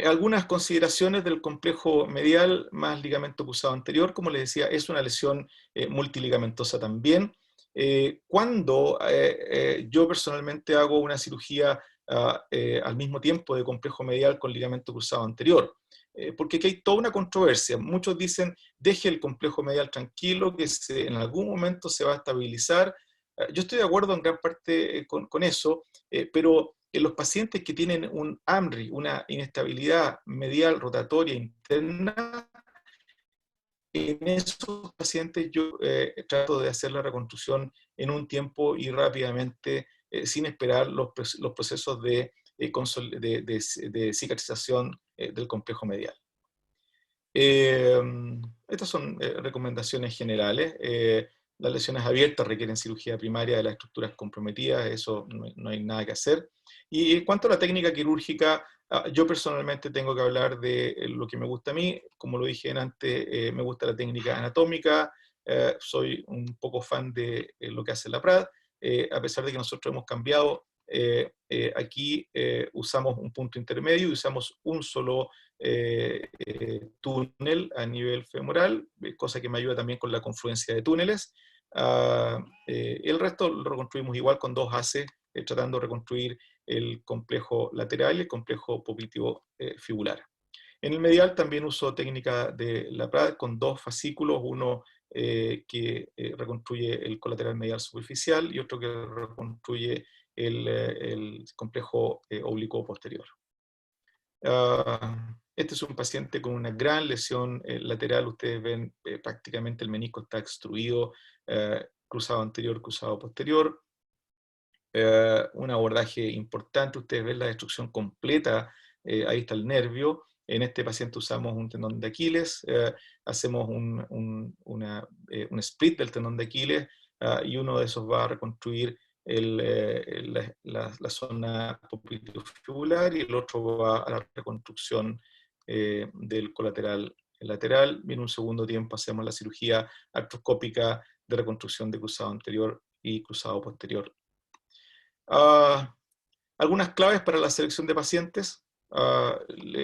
Algunas consideraciones del complejo medial más ligamento cruzado anterior, como les decía, es una lesión multiligamentosa también. Cuando yo personalmente hago una cirugía al mismo tiempo de complejo medial con ligamento cruzado anterior, porque aquí hay toda una controversia. Muchos dicen, deje el complejo medial tranquilo, que en algún momento se va a estabilizar. Yo estoy de acuerdo en gran parte con eso, pero en los pacientes que tienen un AMRI, una inestabilidad medial rotatoria interna, en esos pacientes yo trato de hacer la reconstrucción en un tiempo y rápidamente, sin esperar los procesos de cicatrización del complejo medial. Estas son recomendaciones generales. Las lesiones abiertas requieren cirugía primaria de las estructuras comprometidas, eso no hay nada que hacer. Y en cuanto a la técnica quirúrgica, yo personalmente tengo que hablar de lo que me gusta a mí. Como lo dije antes, me gusta la técnica anatómica, soy un poco fan de lo que hace la PRAD, a pesar de que nosotros hemos cambiado. Aquí usamos un punto intermedio y usamos un solo túnel a nivel femoral, cosa que me ayuda también con la confluencia de túneles. El resto lo reconstruimos igual con 2 haces, tratando de reconstruir el complejo lateral y el complejo popliteo fibular. En el medial también uso técnica de la PRAD con 2 fascículos, uno que reconstruye el colateral medial superficial y otro que reconstruye el complejo oblicuo posterior. Este es un paciente con una gran lesión lateral. Ustedes ven prácticamente el menisco está extruido, cruzado anterior, cruzado posterior. Un abordaje importante, ustedes ven la destrucción completa, ahí está el nervio. En este paciente usamos un tendón de Aquiles, hacemos un split del tendón de Aquiles, y uno de esos va a reconstruir la zona popliteofibular y el otro va a la reconstrucción del colateral lateral. Y en un segundo tiempo hacemos la cirugía artroscópica de reconstrucción de cruzado anterior y cruzado posterior. Algunas claves para la selección de pacientes.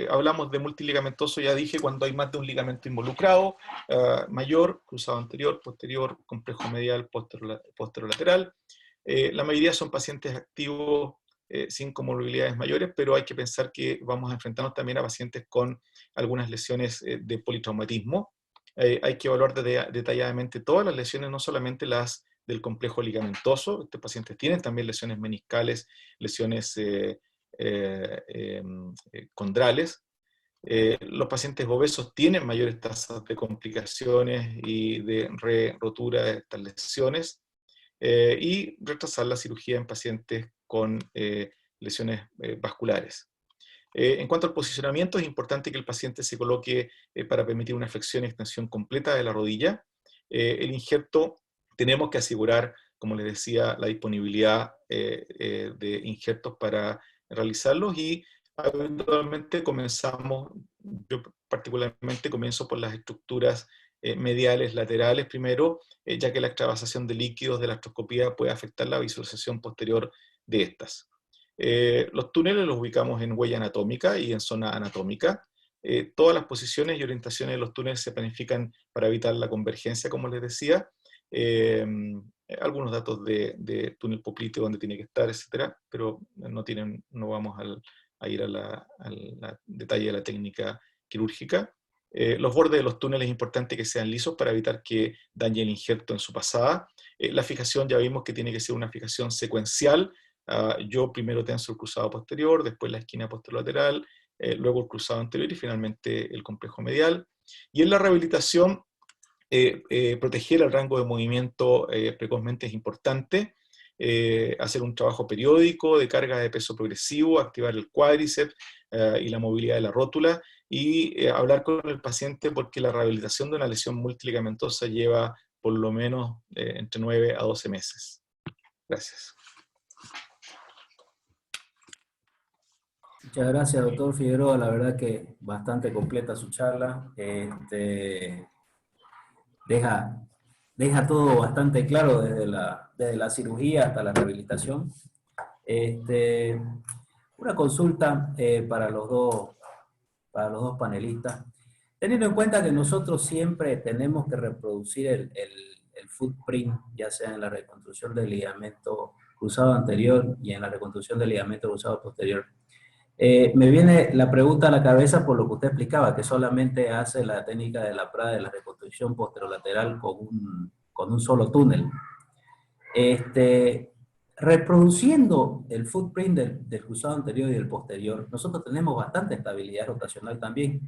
Hablamos de multiligamentoso, ya dije, cuando hay más de un ligamento involucrado, mayor, cruzado anterior, posterior, complejo medial, posterolateral. La mayoría son pacientes activos sin comorbilidades mayores, pero hay que pensar que vamos a enfrentarnos también a pacientes con algunas lesiones de politraumatismo. Hay que evaluar detalladamente todas las lesiones, no solamente las del complejo ligamentoso. Estos pacientes tienen también lesiones meniscales, lesiones condrales. Los pacientes obesos tienen mayores tasas de complicaciones y de rotura de estas lesiones. Y retrasar la cirugía en pacientes con lesiones vasculares. En cuanto al posicionamiento, es importante que el paciente se coloque para permitir una flexión y extensión completa de la rodilla. El injerto, tenemos que asegurar, como les decía, la disponibilidad de injertos para realizarlos, y habitualmente yo particularmente comienzo por las estructuras mediales, laterales primero, ya que la extravasación de líquidos de la artroscopía puede afectar la visualización posterior de estas. Los túneles los ubicamos en huella anatómica y en zona anatómica. Todas las posiciones y orientaciones de los túneles se planifican para evitar la convergencia, como les decía. Algunos datos de túnel popliteo, donde tiene que estar, etcétera, pero no vamos a ir al detalle de la técnica quirúrgica. Los bordes de los túneles es importante que sean lisos para evitar que dañe el injerto en su pasada. La fijación ya vimos que tiene que ser una fijación secuencial. Yo primero tenso el cruzado posterior, después la esquina posterolateral, luego el cruzado anterior y finalmente el complejo medial. Y en la rehabilitación, proteger el rango de movimiento precozmente es importante. Hacer un trabajo periódico de carga de peso progresivo, activar el cuádriceps y la movilidad de la rótula, y hablar con el paciente, porque la rehabilitación de una lesión multiligamentosa lleva por lo menos entre 9 a 12 meses. Gracias. Muchas gracias, doctor Figueroa. La verdad que bastante completa su charla. Deja todo bastante claro desde la cirugía hasta la rehabilitación. Una consulta para los dos para los dos panelistas. Teniendo en cuenta que nosotros siempre tenemos que reproducir el footprint, ya sea en la reconstrucción del ligamento cruzado anterior y en la reconstrucción del ligamento cruzado posterior, me viene la pregunta a la cabeza por lo que usted explicaba, que solamente hace la técnica de la Prada de la reconstrucción posterolateral con un solo túnel. Reproduciendo el footprint del cruzado anterior y del posterior, nosotros tenemos bastante estabilidad rotacional también.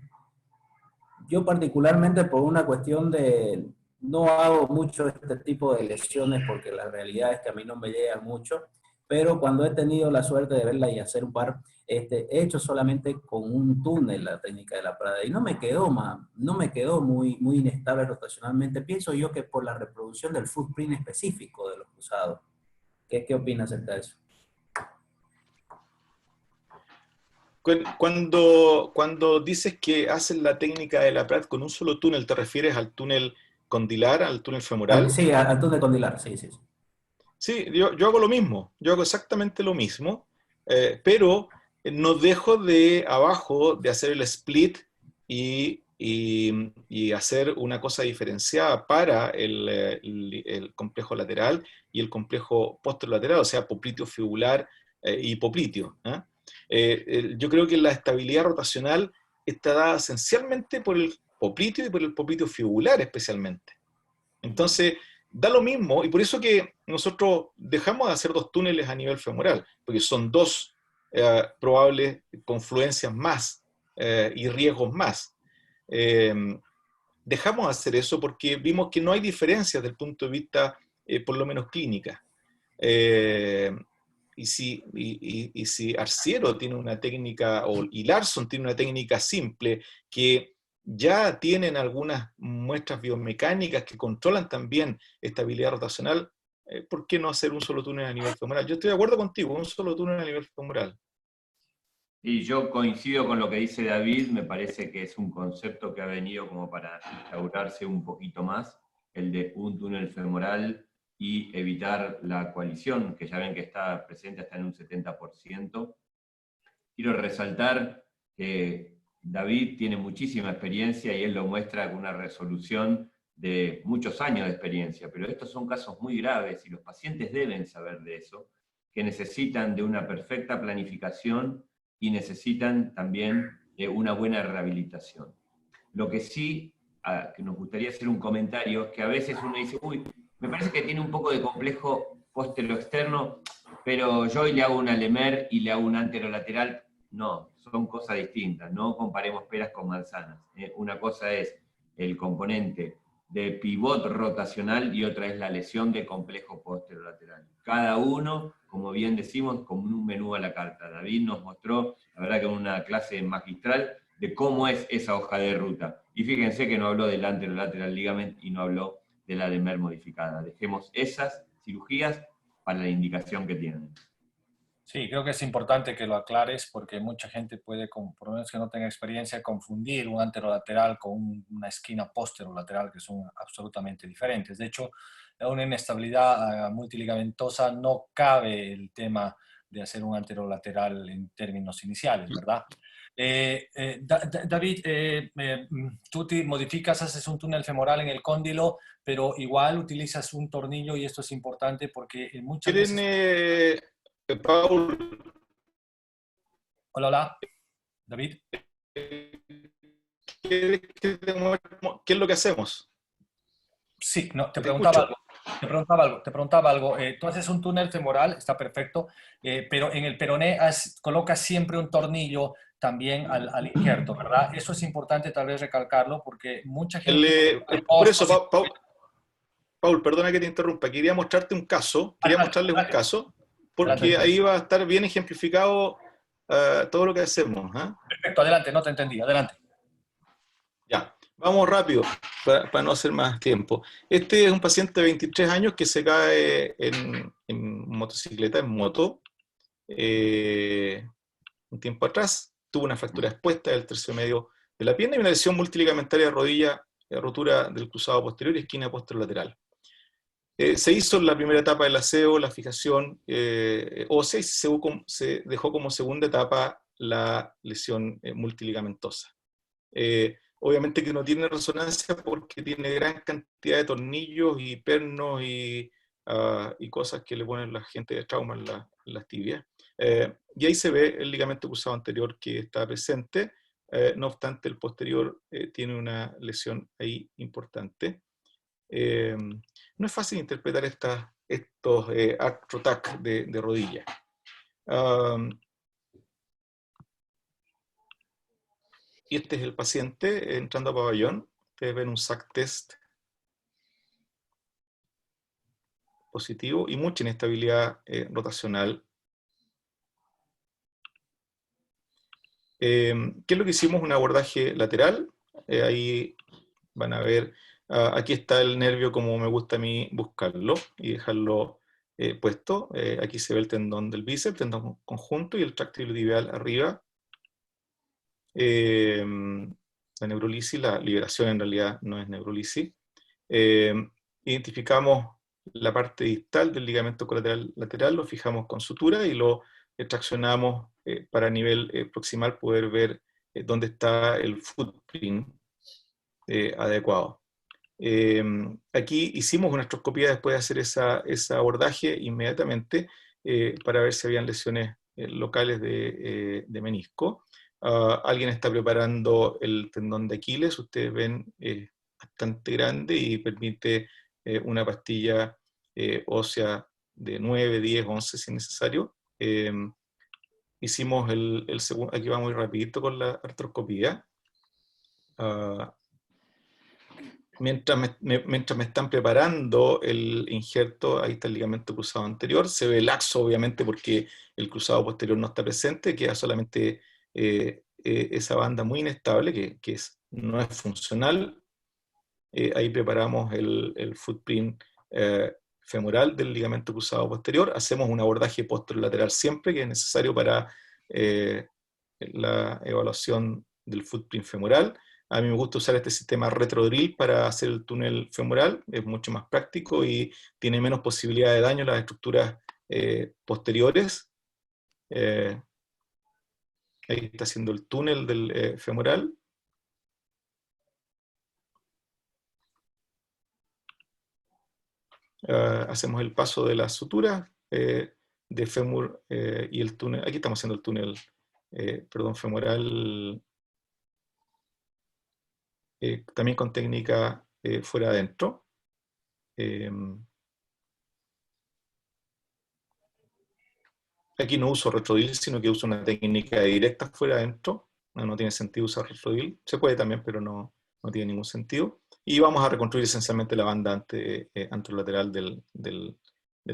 Yo particularmente por una cuestión de, no hago mucho este tipo de lesiones porque la realidad es que a mí no me llegan mucho, pero cuando he tenido la suerte de verla y hacer un par, he hecho solamente con un túnel la técnica de la Prada y no me quedó muy inestable rotacionalmente. Pienso yo que por la reproducción del footprint específico de los cruzados. ¿Qué opinas acerca de eso? Cuando dices que haces la técnica de la Pratt con un solo túnel, ¿te refieres al túnel condilar, al túnel femoral? Sí, al túnel condilar, sí. Sí, yo hago lo mismo, yo hago exactamente lo mismo, pero no dejo de abajo de hacer el split y hacer una cosa diferenciada para el complejo lateral y el complejo posterolateral, o sea, popliteo fibular y popliteo. Yo creo que la estabilidad rotacional está dada esencialmente por el popliteo y por el popliteo fibular especialmente. Entonces, da lo mismo, y por eso que nosotros dejamos de hacer dos túneles a nivel femoral, porque son dos probables confluencias más y riesgos más. Dejamos de hacer eso porque vimos que no hay diferencias desde el punto de vista, por lo menos clínica. Y si Arciero tiene una técnica, y Larsson tiene una técnica simple, que ya tienen algunas muestras biomecánicas que controlan también estabilidad rotacional, ¿por qué no hacer un solo túnel a nivel femoral? Yo estoy de acuerdo contigo, un solo túnel a nivel femoral. Y yo coincido con lo que dice David, me parece que es un concepto que ha venido como para instaurarse un poquito más, el de un túnel femoral y evitar la coalición, que ya ven que está presente hasta en un 70%. Quiero resaltar que David tiene muchísima experiencia y él lo muestra con una resolución de muchos años de experiencia, pero estos son casos muy graves y los pacientes deben saber de eso, que necesitan de una perfecta planificación y necesitan también de una buena rehabilitación. Lo que sí, que nos gustaría hacer un comentario, es que a veces uno dice, uy, me parece que tiene un poco de complejo postero-externo, pero yo hoy le hago una Lemer y le hago un anterolateral. No, son cosas distintas, no comparemos peras con manzanas. Una cosa es el componente de pivot rotacional y otra es la lesión de complejo posterolateral. Cada uno, como bien decimos, como un menú a la carta. David nos mostró, la verdad que en una clase magistral, de cómo es esa hoja de ruta. Y fíjense que no habló del anterolateral ligament y no habló de la Lemer modificada. Dejemos esas cirugías para la indicación que tienen. Sí, creo que es importante que lo aclares porque mucha gente puede, por lo menos que no tenga experiencia, confundir un anterolateral con una esquina posterolateral que son absolutamente diferentes. De hecho, en una inestabilidad multiligamentosa no cabe el tema de hacer un anterolateral en términos iniciales, ¿verdad? David, tú te modificas, haces un túnel femoral en el cóndilo, pero igual utilizas un tornillo y esto es importante porque muchas veces... Paul. Hola, David. ¿Qué es lo que hacemos? Sí, no, te preguntaba algo. Tú haces un túnel femoral, está perfecto, pero en el peroné colocas siempre un tornillo también al injerto, ¿verdad? Eso es importante tal vez recalcarlo porque mucha gente... por eso, Paul, perdona que te interrumpa, quería mostrarles un caso, porque ahí va a estar bien ejemplificado todo lo que hacemos. Perfecto, adelante, no te entendí, adelante. Ya, vamos rápido, para no hacer más tiempo. Este es un paciente de 23 años que se cae en motocicleta, en moto, un tiempo atrás, tuvo una fractura expuesta del tercio medio de la pierna y una lesión multiligamentaria de rodilla, rotura del cruzado posterior y esquina posterolateral. Se hizo la primera etapa del aseo, la fijación ósea, y se dejó como segunda etapa la lesión multiligamentosa. Obviamente que no tiene resonancia porque tiene gran cantidad de tornillos y pernos y cosas que le ponen la gente de trauma en las tibias. Y ahí se ve el ligamento cruzado anterior que está presente. No obstante, el posterior tiene una lesión ahí importante. No es fácil interpretar estos arthro-tac de rodilla. Y este es el paciente entrando a pabellón. Ustedes ven un SAC test positivo y mucha inestabilidad rotacional. ¿Qué es lo que hicimos? Un abordaje lateral. Ahí van a ver, aquí está el nervio como me gusta a mí buscarlo y dejarlo puesto. Aquí se ve el tendón del bíceps, tendón conjunto y el tracto iliotibial arriba. La neurolisis, la liberación en realidad no es neurolisis. Identificamos la parte distal del ligamento colateral lateral, lo fijamos con sutura y lo traccionamos para a nivel proximal poder ver dónde está el footprint adecuado. Aquí hicimos una artroscopía después de hacer ese abordaje inmediatamente para ver si habían lesiones locales de menisco. Alguien está preparando el tendón de Aquiles, ustedes ven bastante grande y permite una pastilla ósea de 9, 10, 11 si es necesario. Hicimos el segundo, aquí vamos muy rapidito con la artroscopía. Mientras me están preparando el injerto, ahí está el ligamento cruzado anterior, se ve laxo obviamente porque el cruzado posterior no está presente, queda solamente esa banda muy inestable que no es funcional. Ahí preparamos el footprint femoral del ligamento cruzado posterior, hacemos un abordaje posterolateral siempre que es necesario para la evaluación del footprint femoral. A mí me gusta usar este sistema retrodrill para hacer el túnel femoral, es mucho más práctico y tiene menos posibilidad de daño en las estructuras posteriores. Ahí está haciendo el túnel del femoral. Hacemos el paso de la sutura de fémur y el túnel. Aquí estamos haciendo el túnel, femoral. También con técnica fuera adentro. Aquí no uso retrodrill, sino que uso una técnica directa fuera adentro. No tiene sentido usar retrodrill. Se puede también, pero no tiene ningún sentido. Y vamos a reconstruir esencialmente la banda anterolateral del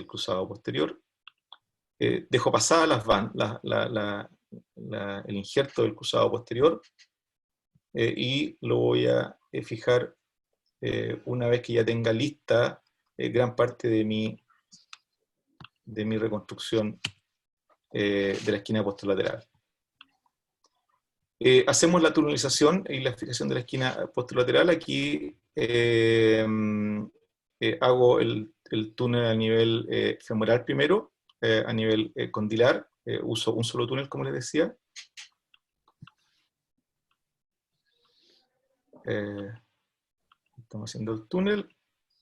cruzado posterior. Dejo pasar el injerto del cruzado posterior y lo voy a fijar una vez que ya tenga lista gran parte de mi reconstrucción de la esquina posterolateral. Hacemos la tunelización y la fijación de la esquina posterolateral. Aquí hago el túnel a nivel femoral primero, a nivel condilar. Uso un solo túnel, como les decía. Estamos haciendo el túnel.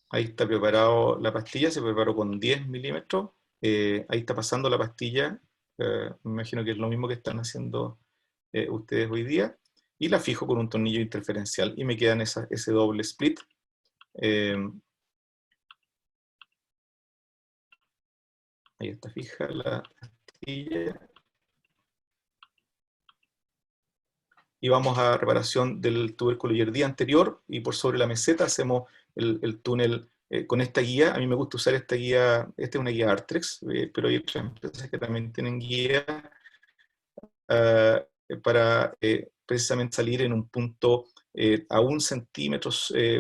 Ahí está preparado la pastilla, se preparó con 10 milímetros. Ahí está pasando la pastilla. Me imagino que es lo mismo que están haciendo ustedes hoy día. Y la fijo con un tornillo interferencial. Y me quedan ese doble split. Ahí está fija la pastilla. Y vamos a reparación del tubérculo Jerdí anterior, y por sobre la meseta hacemos el túnel con esta guía. A mí me gusta usar esta guía, esta es una guía Artrex, pero hay otras empresas que también tienen guía para precisamente salir en un punto a 1 centímetro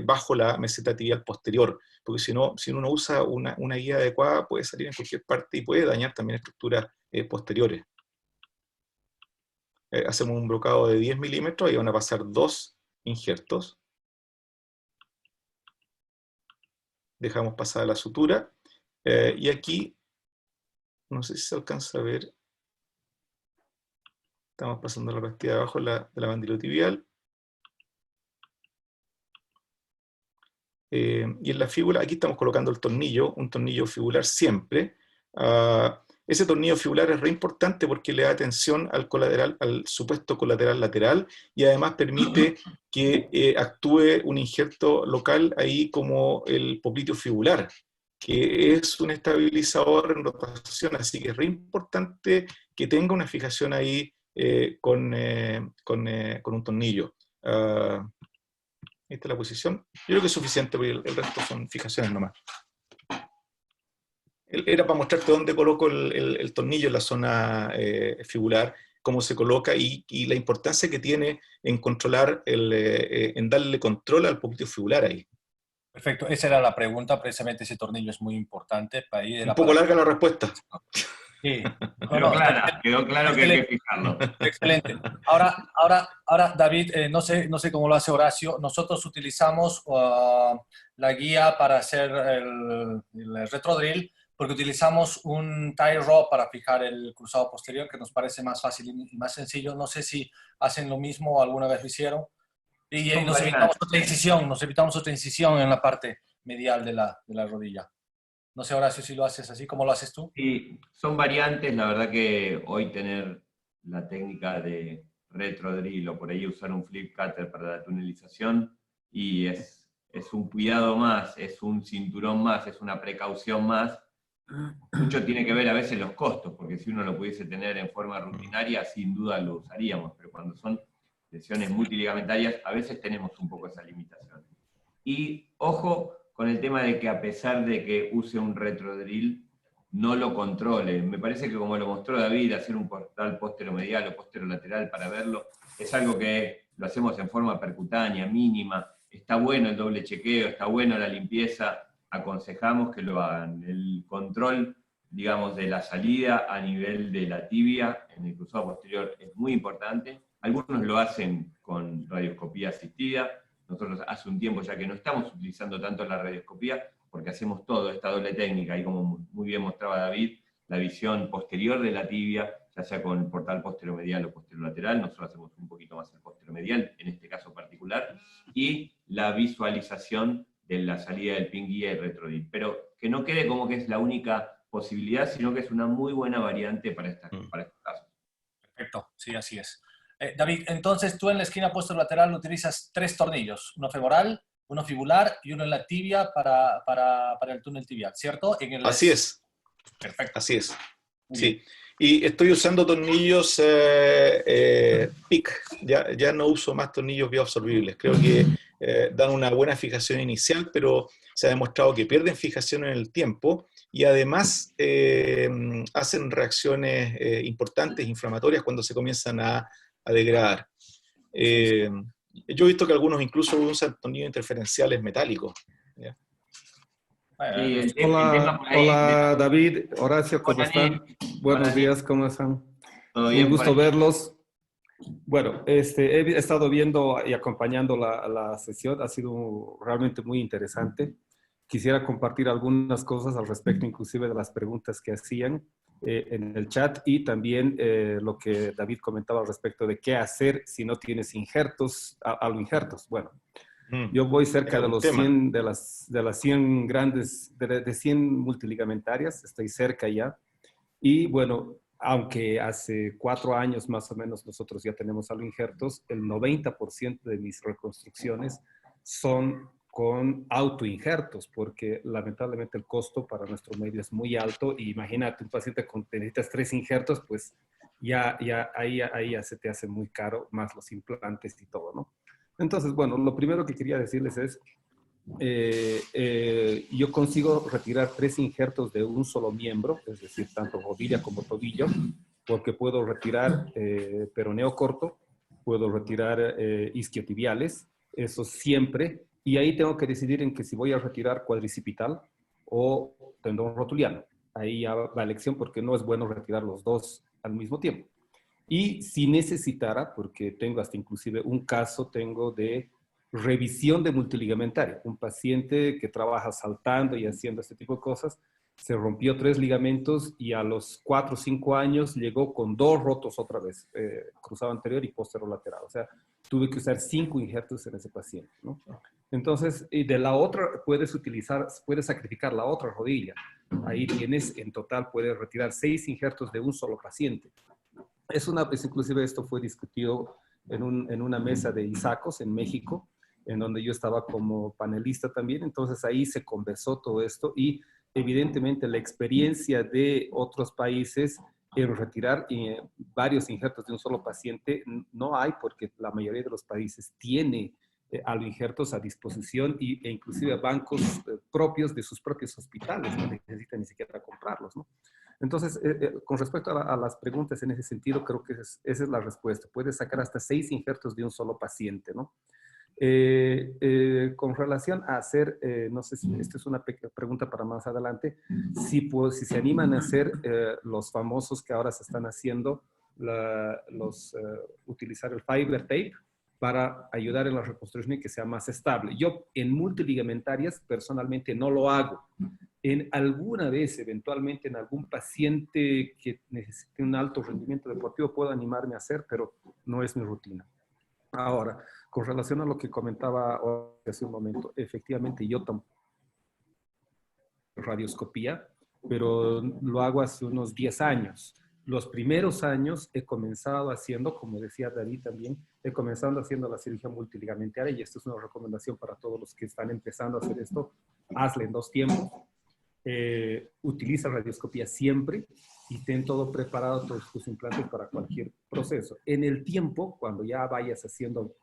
bajo la meseta tibial posterior, porque si uno usa una guía adecuada puede salir en cualquier parte y puede dañar también estructuras posteriores. Hacemos un brocado de 10 milímetros y van a pasar 2 injertos. Dejamos pasar la sutura. Y aquí, no sé si se alcanza a ver. Estamos pasando la pastilla de abajo de la bandilotibial. Y en la fíbula, aquí estamos colocando el tornillo, un tornillo fibular siempre. Ese tornillo fibular es re importante porque le da tensión al colateral, al supuesto colateral lateral, y además permite que actúe un injerto local ahí como el popliteo fibular, que es un estabilizador en rotación, así que es re importante que tenga una fijación ahí con un tornillo. Esta es la posición. Yo creo que es suficiente, porque el resto son fijaciones nomás. Era para mostrarte dónde coloco el tornillo en la zona fibular, cómo se coloca y la importancia que tiene en controlar, en darle control al popliteo fibular ahí. Perfecto, esa era la pregunta, precisamente ese tornillo es muy importante para ir de Un poco larga la respuesta. Sí, quedó claro que hay que fijarlo. Excelente. Ahora David, no sé cómo lo hace Horacio, nosotros utilizamos la guía para hacer el retrodrill, porque utilizamos un tie rod para fijar el cruzado posterior, que nos parece más fácil y más sencillo. No sé si hacen lo mismo o alguna vez lo hicieron. Y nos evitamos otra incisión en la parte medial de la rodilla. No sé, Horacio, si lo haces así, ¿cómo lo haces tú? Sí, son variantes, la verdad que hoy tener la técnica de retrodrill o por ahí usar un flip cutter para la tunelización y es un cuidado más, es un cinturón más, es una precaución más. Mucho tiene que ver a veces los costos, porque si uno lo pudiese tener en forma rutinaria, sin duda lo usaríamos, pero cuando son lesiones multiligamentarias, a veces tenemos un poco esa limitación. Y ojo con el tema de que a pesar de que use un retrodrill, no lo controle. Me parece que como lo mostró David, hacer un portal posteromedial o posterolateral para verlo, es algo que lo hacemos en forma percutánea, mínima. Está bueno el doble chequeo, está bueno la limpieza, aconsejamos que lo hagan. El control, digamos, de la salida a nivel de la tibia en el cruzado posterior es muy importante. Algunos lo hacen con radioscopía asistida. Nosotros hace un tiempo ya que no estamos utilizando tanto la radioscopía, porque hacemos todo, esta doble técnica, y como muy bien mostraba David, la visión posterior de la tibia, ya sea con el portal posteromedial o posterolateral, nosotros hacemos un poquito más el posteromedial, en este caso particular, y la visualización de la salida del pin guía y retrodrill. Pero que no quede como que es la única posibilidad, sino que es una muy buena variante para estos casos. Perfecto, sí, así es. David, entonces tú en la esquina posterolateral utilizas 3 tornillos, uno femoral, uno fibular y uno en la tibia para el túnel tibial, ¿cierto? Así es. Perfecto. Así es. Sí. Y estoy usando tornillos PIC. Ya no uso más tornillos bioabsorbibles. Creo que dan una buena fijación inicial, pero se ha demostrado que pierden fijación en el tiempo y además hacen reacciones importantes, inflamatorias, cuando se comienzan a degradar. Yo he visto que algunos incluso usan tornillos interferenciales metálicos. ¿Ya? Hola David, Horacio, ¿cómo están? Buenos días, ¿cómo están? Un gusto verlos. Bueno, he estado viendo y acompañando la sesión, ha sido realmente muy interesante. Quisiera compartir algunas cosas al respecto, inclusive de las preguntas que hacían en el chat y también lo que David comentaba al respecto de qué hacer si no tienes injertos, injertos. Bueno, yo voy cerca de los 100, de las 100 grandes, de 100 multiligamentarias, estoy cerca ya. Y bueno, aunque hace 4 años más o menos nosotros ya tenemos injertos, el 90% de mis reconstrucciones son con autoinjertos, porque lamentablemente el costo para nuestro medio es muy alto. Y imagínate, un paciente con necesitas 3 injertos, pues ahí ya se te hace muy caro, más los implantes y todo, ¿no? Entonces, bueno, lo primero que quería decirles es, yo consigo retirar 3 injertos de un solo miembro, es decir, tanto rodilla como tobillo, porque puedo retirar peroneo corto, puedo retirar isquiotibiales, eso siempre, y ahí tengo que decidir en que si voy a retirar cuadricipital o tendón rotuliano. Ahí ya va la elección, porque no es bueno retirar los dos al mismo tiempo. Y si necesitara, porque tengo hasta inclusive un caso, tengo de revisión de multiligamentaria, un paciente que trabaja saltando y haciendo este tipo de cosas, se rompió 3 ligamentos y a los 4 o 5 años llegó con 2 rotos otra vez, cruzado anterior y posterolateral. O sea, tuve que usar 5 injertos en ese paciente, ¿no? Entonces, y de la otra puedes sacrificar la otra rodilla. Ahí tienes, en total, puedes retirar 6 injertos de un solo paciente. Inclusive esto fue discutido en una mesa de ISACOS en México, en donde yo estaba como panelista también. Entonces ahí se conversó todo esto y evidentemente la experiencia de otros países en retirar varios injertos de un solo paciente no hay, porque la mayoría de los países tiene injertos a disposición e inclusive bancos propios de sus propios hospitales, no necesitan ni siquiera comprarlos, ¿no? Entonces, con respecto a las preguntas en ese sentido, creo que esa es la respuesta. Puedes sacar hasta 6 injertos de un solo paciente, ¿no? Con relación a hacer, no sé si esta es una pregunta para más adelante, si se animan a hacer los famosos que ahora se están haciendo, utilizar el fiber tape para ayudar en la reconstrucción y que sea más estable. Yo en multiligamentarias personalmente no lo hago. En alguna vez, eventualmente, en algún paciente que necesite un alto rendimiento deportivo, puedo animarme a hacer, pero no es mi rutina. Ahora, con relación a lo que comentaba hace un momento, efectivamente yo tampoco radioscopía, pero lo hago hace unos 10 años. Los primeros años he comenzado haciendo, como decía David también, he comenzado haciendo la cirugía multiligamentaria, y esto es una recomendación para todos los que están empezando a hacer esto: hazle en 2 tiempos. Utiliza radioscopía siempre y ten todo preparado, todos tus implantes para cualquier proceso. En el tiempo, cuando ya vayas haciendo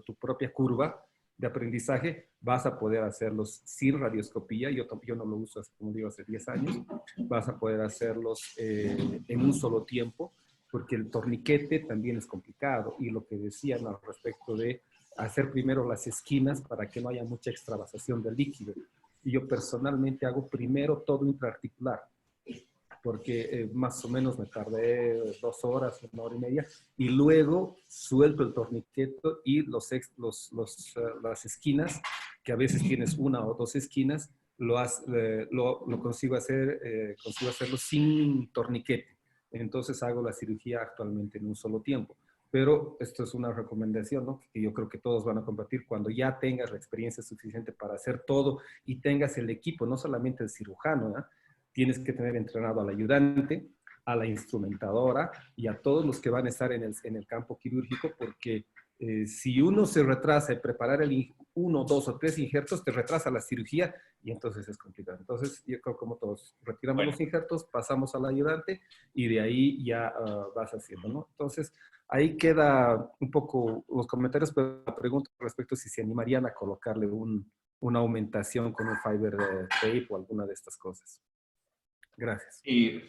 tu propia curva de aprendizaje, vas a poder hacerlos sin radioscopía. Yo no lo uso, como digo, hace 10 años. Vas a poder hacerlos en un solo tiempo, porque el torniquete también es complicado. Y lo que decían al respecto de hacer primero las esquinas para que no haya mucha extravasación del líquido. Y yo personalmente hago primero todo intraarticular, porque más o menos me tardé 2 horas, 1 hora y media, y luego suelto el torniquete y las esquinas, que a veces tienes 1 o 2 esquinas, lo consigo hacerlo sin torniquete. Entonces hago la cirugía actualmente en un solo tiempo. Pero esto es una recomendación, ¿no?, que yo creo que todos van a compartir cuando ya tengas la experiencia suficiente para hacer todo y tengas el equipo, no solamente el cirujano, ¿no? Tienes que tener entrenado al ayudante, a la instrumentadora y a todos los que van a estar en el campo quirúrgico, porque si uno se retrasa en preparar 1, 2 o 3 injertos, te retrasa la cirugía y entonces es complicado. Entonces, yo creo como todos, retiramos los injertos, pasamos al ayudante y de ahí ya vas haciendo, ¿no? Entonces, ahí queda un poco los comentarios, pero la pregunta respecto a si se animarían a colocarle una aumentación con un fiber tape o alguna de estas cosas. Gracias. Sí,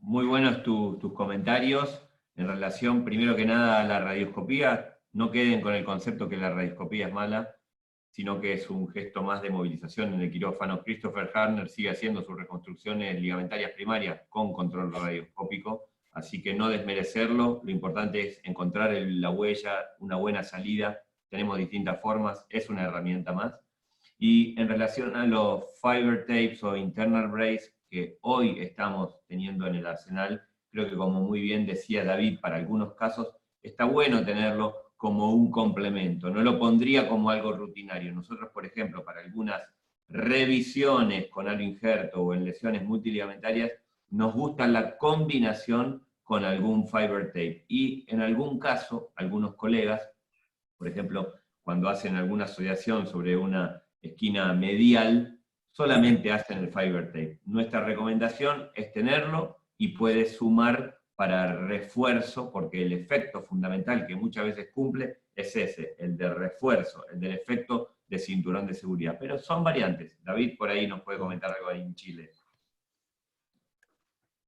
muy buenos tus comentarios en relación, primero que nada, a la radioscopía. No queden con el concepto que la radioscopía es mala, sino que es un gesto más de movilización en el quirófano. Christopher Harner sigue haciendo sus reconstrucciones ligamentarias primarias con control radioscópico, así que no desmerecerlo. Lo importante es encontrar la huella, una buena salida. Tenemos distintas formas, es una herramienta más. Y en relación a los fiber tapes o internal brace que hoy estamos teniendo en el arsenal, creo que, como muy bien decía David, para algunos casos está bueno tenerlo como un complemento. No lo pondría como algo rutinario. Nosotros, por ejemplo, para algunas revisiones con algo injerto o en lesiones multiligamentarias, nos gusta la combinación con algún fiber tape. Y en algún caso, algunos colegas, por ejemplo, cuando hacen alguna asociación sobre una esquina medial, solamente hacen el fiber tape. Nuestra recomendación es tenerlo y puedes sumar para refuerzo, porque el efecto fundamental que muchas veces cumple es ese, el de refuerzo, el del efecto de cinturón de seguridad. Pero son variantes. David por ahí nos puede comentar algo ahí en Chile.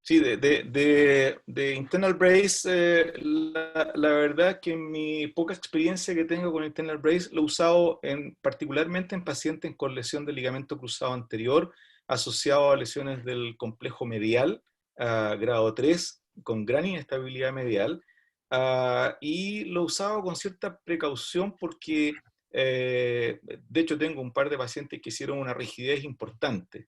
Sí, de internal brace, la verdad que en mi poca experiencia que tengo con internal brace lo he usado particularmente en pacientes con lesión del ligamento cruzado anterior, asociado a lesiones del complejo medial, grado 3, con gran inestabilidad medial, y lo he usado con cierta precaución porque, de hecho, tengo un par de pacientes que hicieron una rigidez importante.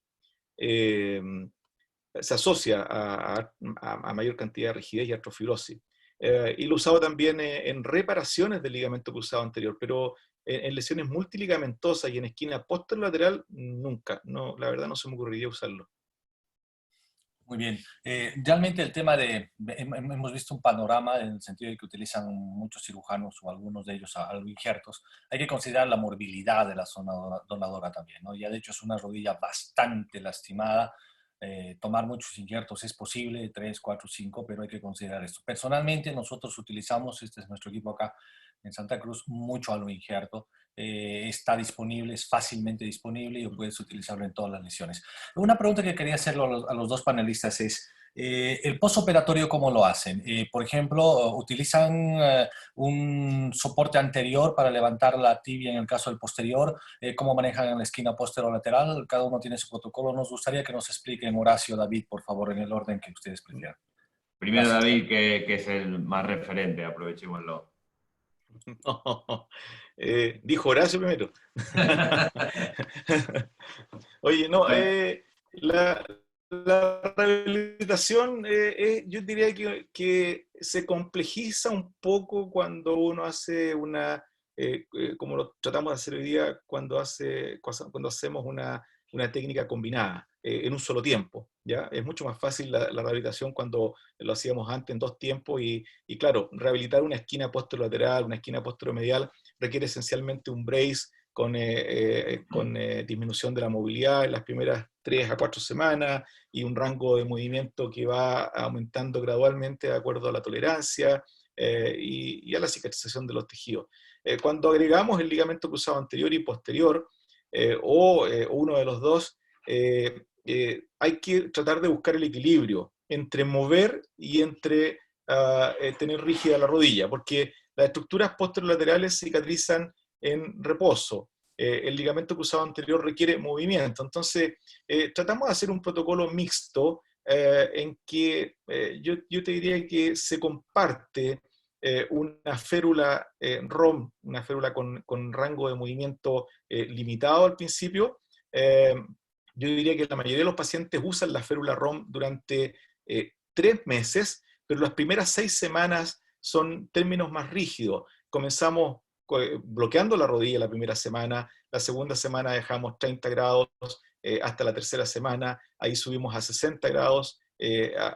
se asocia a mayor cantidad de rigidez y artrofibrosis. Y lo he usado también en reparaciones del ligamento cruzado anterior, pero en lesiones multiligamentosas y en esquina posterolateral, nunca. No, la verdad no se me ocurriría usarlo. Muy bien. Realmente el tema hemos visto un panorama en el sentido de que utilizan muchos cirujanos o algunos de ellos injertos. Hay que considerar la morbilidad de la zona donadora también, ¿no? Ya de hecho es una rodilla bastante lastimada. Tomar muchos injertos es posible, 3, 4, 5, pero hay que considerar esto. Personalmente nosotros utilizamos, este es nuestro equipo acá en Santa Cruz, mucho aloinjerto. Está disponible, es fácilmente disponible y puedes utilizarlo en todas las lesiones. Una pregunta que quería hacerlo a los dos panelistas es, ¿el postoperatorio cómo lo hacen? Por ejemplo, ¿utilizan un soporte anterior para levantar la tibia en el caso del posterior? ¿Cómo manejan en la esquina posterolateral? Cada uno tiene su protocolo. Nos gustaría que nos expliquen, Horacio, David, por favor, en el orden que ustedes prefieran. Primero David, que es el más referente, aprovechémoslo. No, dijo Horacio primero. Oye, no, la rehabilitación, yo diría que se complejiza un poco cuando uno hace como lo tratamos de hacer hoy día, cuando hacemos una técnica combinada en un solo tiempo, ¿ya? Es mucho más fácil la rehabilitación cuando lo hacíamos antes en 2 tiempos y claro, rehabilitar una esquina posterolateral, una esquina posteromedial requiere esencialmente un brace con disminución de la movilidad en las primeras 3 a 4 semanas y un rango de movimiento que va aumentando gradualmente de acuerdo a la tolerancia y a la cicatrización de los tejidos. Cuando agregamos el ligamento cruzado anterior y posterior, o uno de los dos, hay que tratar de buscar el equilibrio entre mover y entre tener rígida la rodilla, porque las estructuras posterolaterales cicatrizan en reposo. El ligamento cruzado anterior requiere movimiento. Entonces, tratamos de hacer un protocolo mixto en que yo te diría que se comparte una férula ROM, una férula con rango de movimiento limitado al principio. Yo diría que la mayoría de los pacientes usan la férula ROM durante 3 meses, pero las primeras 6 semanas son términos más rígidos. Comenzamos bloqueando la rodilla la primera semana, la segunda semana dejamos 30 grados hasta la tercera semana, ahí subimos a 60 grados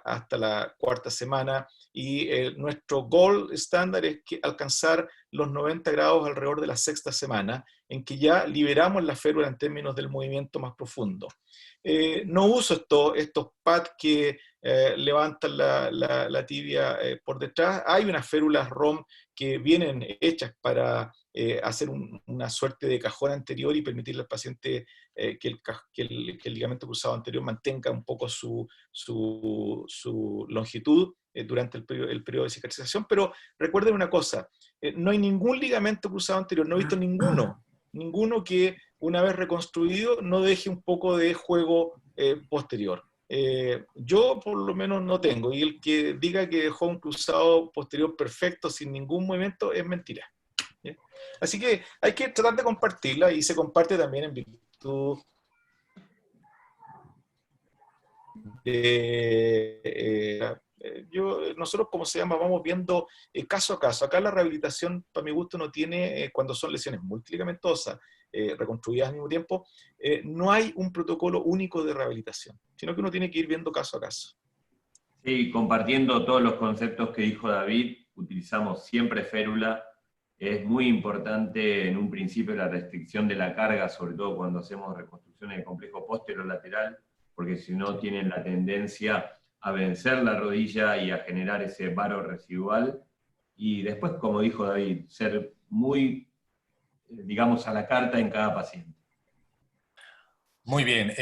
hasta la cuarta semana, y nuestro goal estándar es alcanzar los 90 grados alrededor de la sexta semana, en que ya liberamos la férula en términos del movimiento más profundo. No uso estos pads que levantan la tibia por detrás. Hay unas férulas ROM que vienen hechas para hacer una suerte de cajón anterior y permitirle al paciente que el ligamento cruzado anterior mantenga un poco su longitud durante el periodo de cicatrización. Pero recuerden una cosa, no hay ningún ligamento cruzado anterior, no he visto ninguno que una vez reconstruido no deje un poco de juego posterior. Yo por lo menos no tengo, y el que diga que dejó un cruzado posterior perfecto sin ningún movimiento es mentira. ¿Sí? Así que hay que tratar de compartirla, y se comparte también en virtud de nosotros, como se llama, vamos viendo caso a caso. Acá la rehabilitación, para mi gusto, no tiene, cuando son lesiones multiligamentosas, reconstruidas al mismo tiempo, no hay un protocolo único de rehabilitación, sino que uno tiene que ir viendo caso a caso. Sí, compartiendo todos los conceptos que dijo David, utilizamos siempre férula. Es muy importante en un principio la restricción de la carga, sobre todo cuando hacemos reconstrucciones de complejo posterolateral, porque si no tienen la tendencia a vencer la rodilla y a generar ese varo residual. Y después, como dijo David, ser muy, digamos, a la carta en cada paciente. Muy bien.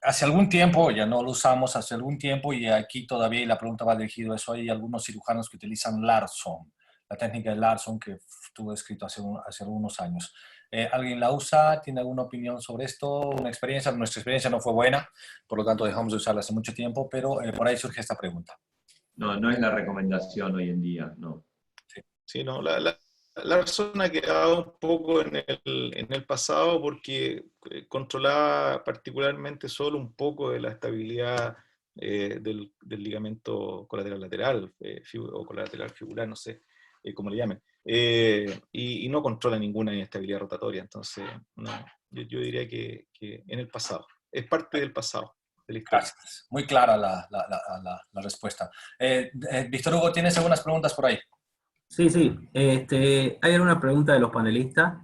Hace algún tiempo, ya no lo usamos, hace algún tiempo, y aquí todavía la pregunta va dirigida a eso, hay algunos cirujanos que utilizan Larsson, la técnica de Larsson que estuvo escrito hace algunos años. ¿Alguien la usa? ¿Tiene alguna opinión sobre esto? ¿Una experiencia? Nuestra experiencia no fue buena, por lo tanto dejamos de usarla hace mucho tiempo, pero por ahí surge esta pregunta. No, no es la recomendación hoy en día, no. Sí, no, La razón ha quedado un poco en el pasado porque controlaba particularmente solo un poco de la estabilidad del ligamento colateral lateral o colateral fibular, no sé cómo le llamen, y no controla ninguna inestabilidad rotatoria. Entonces, no, yo diría que en el pasado, es parte del pasado, de la historia. Gracias. Muy clara la respuesta. Víctor Hugo, ¿tienes algunas preguntas por ahí? Sí, sí. Hay alguna pregunta de los panelistas.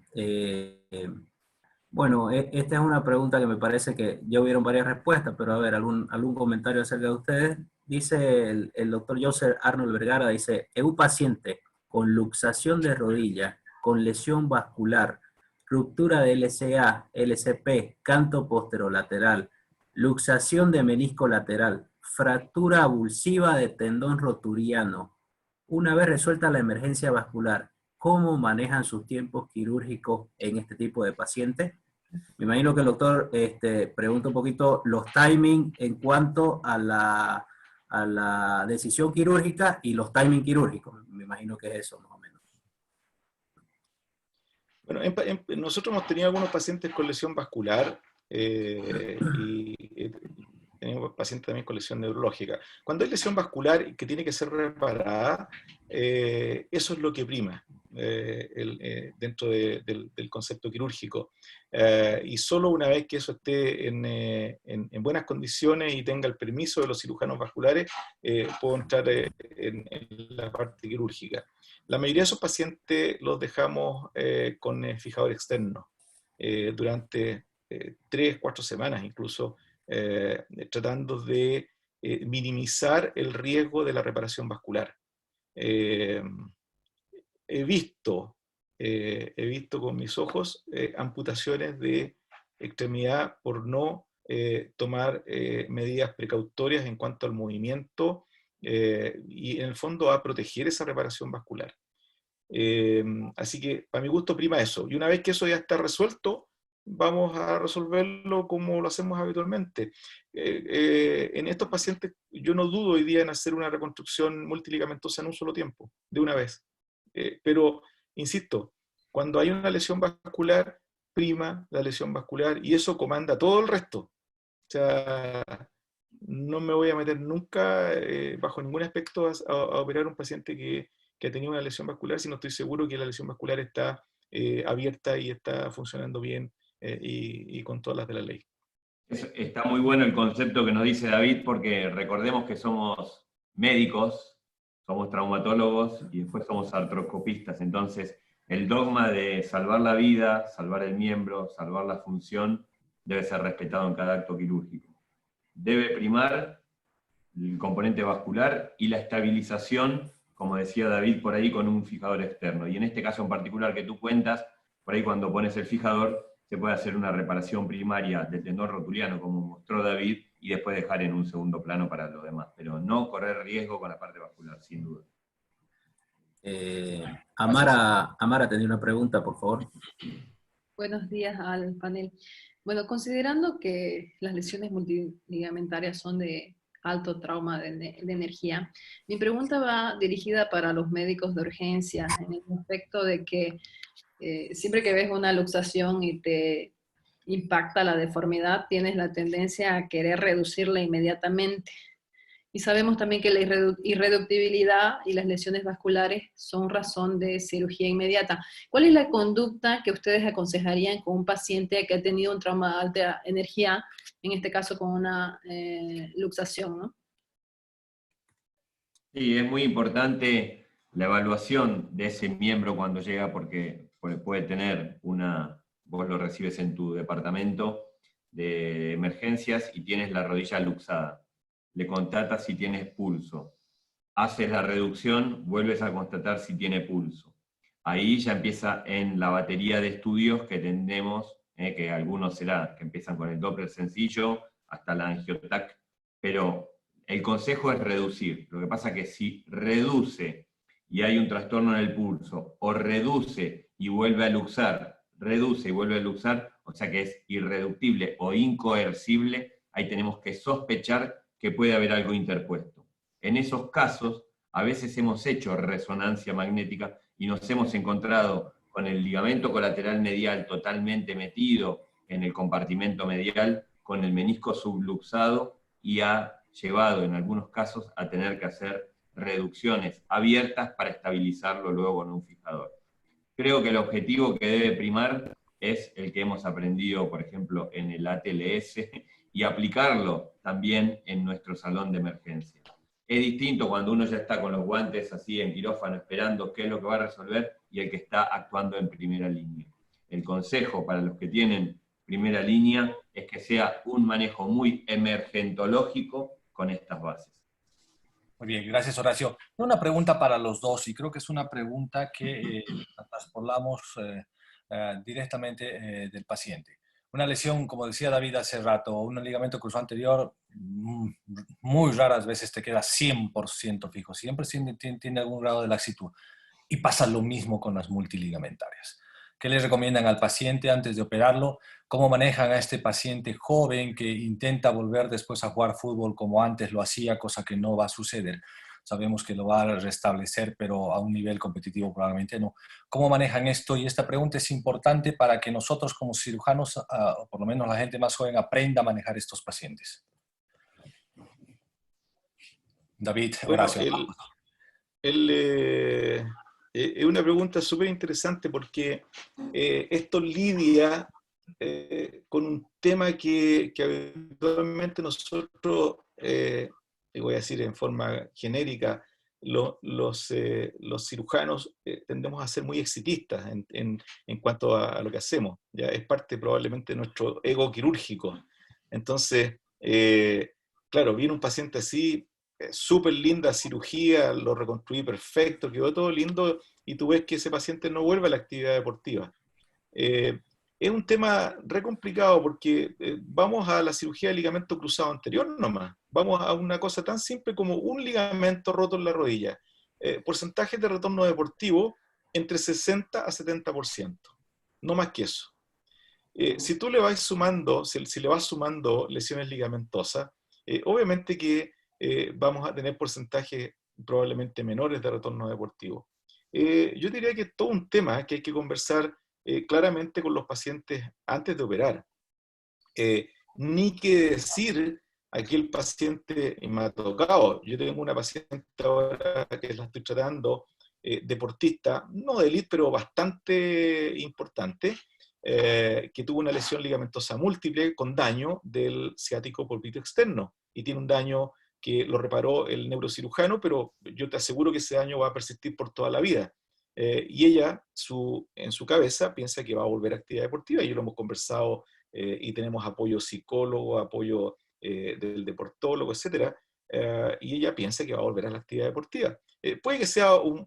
Bueno, esta es una pregunta que me parece que ya hubieron varias respuestas, pero a ver, algún comentario acerca de ustedes. Dice el doctor Joseph Arnold Vergara, dice, en un paciente con luxación de rodilla, con lesión vascular, ruptura de LCA, LCP, canto posterolateral, luxación de menisco lateral, fractura avulsiva de tendón roturiano. Una vez resuelta la emergencia vascular, ¿cómo manejan sus tiempos quirúrgicos en este tipo de pacientes? Me imagino que el doctor pregunta un poquito los timings en cuanto a la decisión quirúrgica y los timings quirúrgicos. Me imagino que es eso, más o menos. Bueno, nosotros hemos tenido algunos pacientes con lesión vascular y tenemos pacientes también con lesión neurológica. Cuando hay lesión vascular que tiene que ser reparada, eso es lo que prima dentro del concepto quirúrgico. Y solo una vez que eso esté en buenas condiciones y tenga el permiso de los cirujanos vasculares, puedo entrar en la parte quirúrgica. La mayoría de esos pacientes los dejamos con fijador externo durante 3-4 semanas incluso, tratando de minimizar el riesgo de la reparación vascular. He visto con mis ojos amputaciones de extremidad por no tomar medidas precautorias en cuanto al movimiento y en el fondo a proteger esa reparación vascular. Así que para mi gusto prima eso. Y una vez que eso ya está resuelto, vamos a resolverlo como lo hacemos habitualmente. En estos pacientes yo no dudo hoy día en hacer una reconstrucción multiligamentosa en un solo tiempo, de una vez. Pero, insisto, cuando hay una lesión vascular, prima la lesión vascular y eso comanda todo el resto. O sea, no me voy a meter nunca bajo ningún aspecto a operar a un paciente que ha tenido una lesión vascular si no estoy seguro que la lesión vascular está abierta y está funcionando bien y con todas las de la ley. Está muy bueno el concepto que nos dice David, porque recordemos que somos médicos, somos traumatólogos y después somos artroscopistas. Entonces, el dogma de salvar la vida, salvar el miembro, salvar la función, debe ser respetado en cada acto quirúrgico. Debe primar el componente vascular y la estabilización, como decía David por ahí, con un fijador externo. Y en este caso en particular que tú cuentas, por ahí cuando pones el fijador, se puede hacer una reparación primaria del tendón roturiano, como mostró David, y después dejar en un segundo plano para lo demás. Pero no correr riesgo con la parte vascular, sin duda. Amara tenía una pregunta, por favor. Buenos días al panel. Bueno, considerando que las lesiones multiligamentarias son de alto trauma de energía, mi pregunta va dirigida para los médicos de urgencia, en el aspecto de que siempre que ves una luxación y te impacta la deformidad, tienes la tendencia a querer reducirla inmediatamente. Y sabemos también que la irreductibilidad y las lesiones vasculares son razón de cirugía inmediata. ¿Cuál es la conducta que ustedes aconsejarían con un paciente que ha tenido un trauma de alta energía, en este caso con una luxación, ¿no? Sí, es muy importante la evaluación de ese miembro cuando llega, porque puede tener vos lo recibes en tu departamento de emergencias y tienes la rodilla luxada. Le constatas si tienes pulso. Haces la reducción, vuelves a constatar si tiene pulso. Ahí ya empieza en la batería de estudios que tenemos, que algunos será, que empiezan con el Doppler sencillo hasta la angiotac, pero el consejo es reducir. Lo que pasa es que si reduce y hay un trastorno en el pulso, o reduce y vuelve a luxar, reduce y vuelve a luxar, o sea que es irreductible o incoercible, ahí tenemos que sospechar que puede haber algo interpuesto. En esos casos, a veces hemos hecho resonancia magnética y nos hemos encontrado con el ligamento colateral medial totalmente metido en el compartimento medial, con el menisco subluxado, y ha llevado en algunos casos a tener que hacer reducciones abiertas para estabilizarlo luego con un fijador. Creo que el objetivo que debe primar es el que hemos aprendido, por ejemplo, en el ATLS, y aplicarlo también en nuestro salón de emergencia. Es distinto cuando uno ya está con los guantes así en quirófano esperando qué es lo que va a resolver, y el que está actuando en primera línea. El consejo para los que tienen primera línea es que sea un manejo muy emergentológico con estas bases. Muy bien, gracias, Horacio. Una pregunta para los dos, y creo que es una pregunta que transpolamos directamente del paciente. Una lesión, como decía David hace rato, un ligamento cruzado anterior, muy raras veces te queda 100% fijo, siempre tiene algún grado de laxitud. Y pasa lo mismo con las multiligamentarias. ¿Qué les recomiendan al paciente antes de operarlo? ¿Cómo manejan a este paciente joven que intenta volver después a jugar fútbol como antes lo hacía, cosa que no va a suceder? Sabemos que lo va a restablecer, pero a un nivel competitivo probablemente no. ¿Cómo manejan esto? Y esta pregunta es importante para que nosotros como cirujanos, o por lo menos la gente más joven, aprenda a manejar estos pacientes. David, Horacio. Es una pregunta súper interesante porque esto lidia con un tema que habitualmente nosotros, voy a decir en forma genérica, los cirujanos tendemos a ser muy exitistas en cuanto a lo que hacemos. ¿Ya? Es parte probablemente de nuestro ego quirúrgico. Entonces, claro, viene un paciente así, súper linda cirugía, lo reconstruí perfecto, quedó todo lindo, y tú ves que ese paciente no vuelve a la actividad deportiva. Es un tema re complicado porque vamos a la cirugía de ligamento cruzado anterior nomás, vamos a una cosa tan simple como un ligamento roto en la rodilla. Porcentajes de retorno deportivo entre 60 a 70%, no más que eso. Si tú le vas sumando, si le vas sumando lesiones ligamentosas, obviamente que vamos a tener porcentajes probablemente menores de retorno deportivo. Yo diría que es todo un tema que hay que conversar claramente con los pacientes antes de operar. Ni que decir aquel paciente, y me ha tocado, yo tengo una paciente ahora que la estoy tratando, deportista, no de élite, pero bastante importante, que tuvo una lesión ligamentosa múltiple con daño del ciático pulpito externo, y tiene un daño que lo reparó el neurocirujano, pero yo te aseguro que ese daño va a persistir por toda la vida. Y ella, en su cabeza, piensa que va a volver a actividad deportiva, y yo lo hemos conversado, y tenemos apoyo psicólogo, apoyo del deportólogo, etc. Y ella piensa que va a volver a la actividad deportiva. Puede que sea un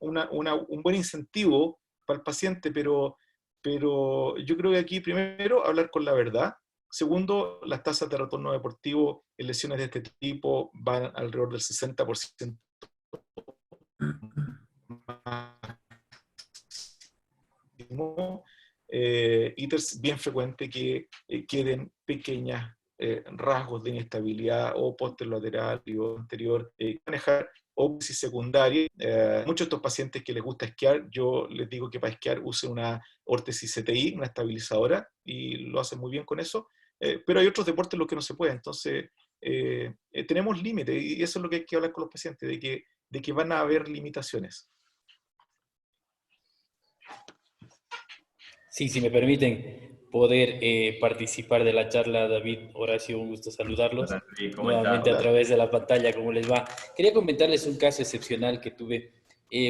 buen incentivo para el paciente, pero yo creo que aquí, primero, hablar con la verdad. Segundo, las tasas de retorno deportivo en lesiones de este tipo van alrededor del 60% máximo, y es bien frecuente que queden pequeñas rasgos de inestabilidad o posterolateral o anterior, manejar ópsis secundaria. Muchos de estos pacientes que les gusta esquiar, yo les digo que para esquiar usen una órtesis CTI, una estabilizadora, y lo hacen muy bien con eso. Pero hay otros deportes en los que no se puede. Entonces, tenemos límites, y eso es lo que hay que hablar con los pacientes, de que van a haber limitaciones. Sí, si me permiten poder participar de la charla, David, Horacio, un gusto saludarlos. Nuevamente a través de la pantalla, ¿cómo les va? Quería comentarles un caso excepcional que tuve,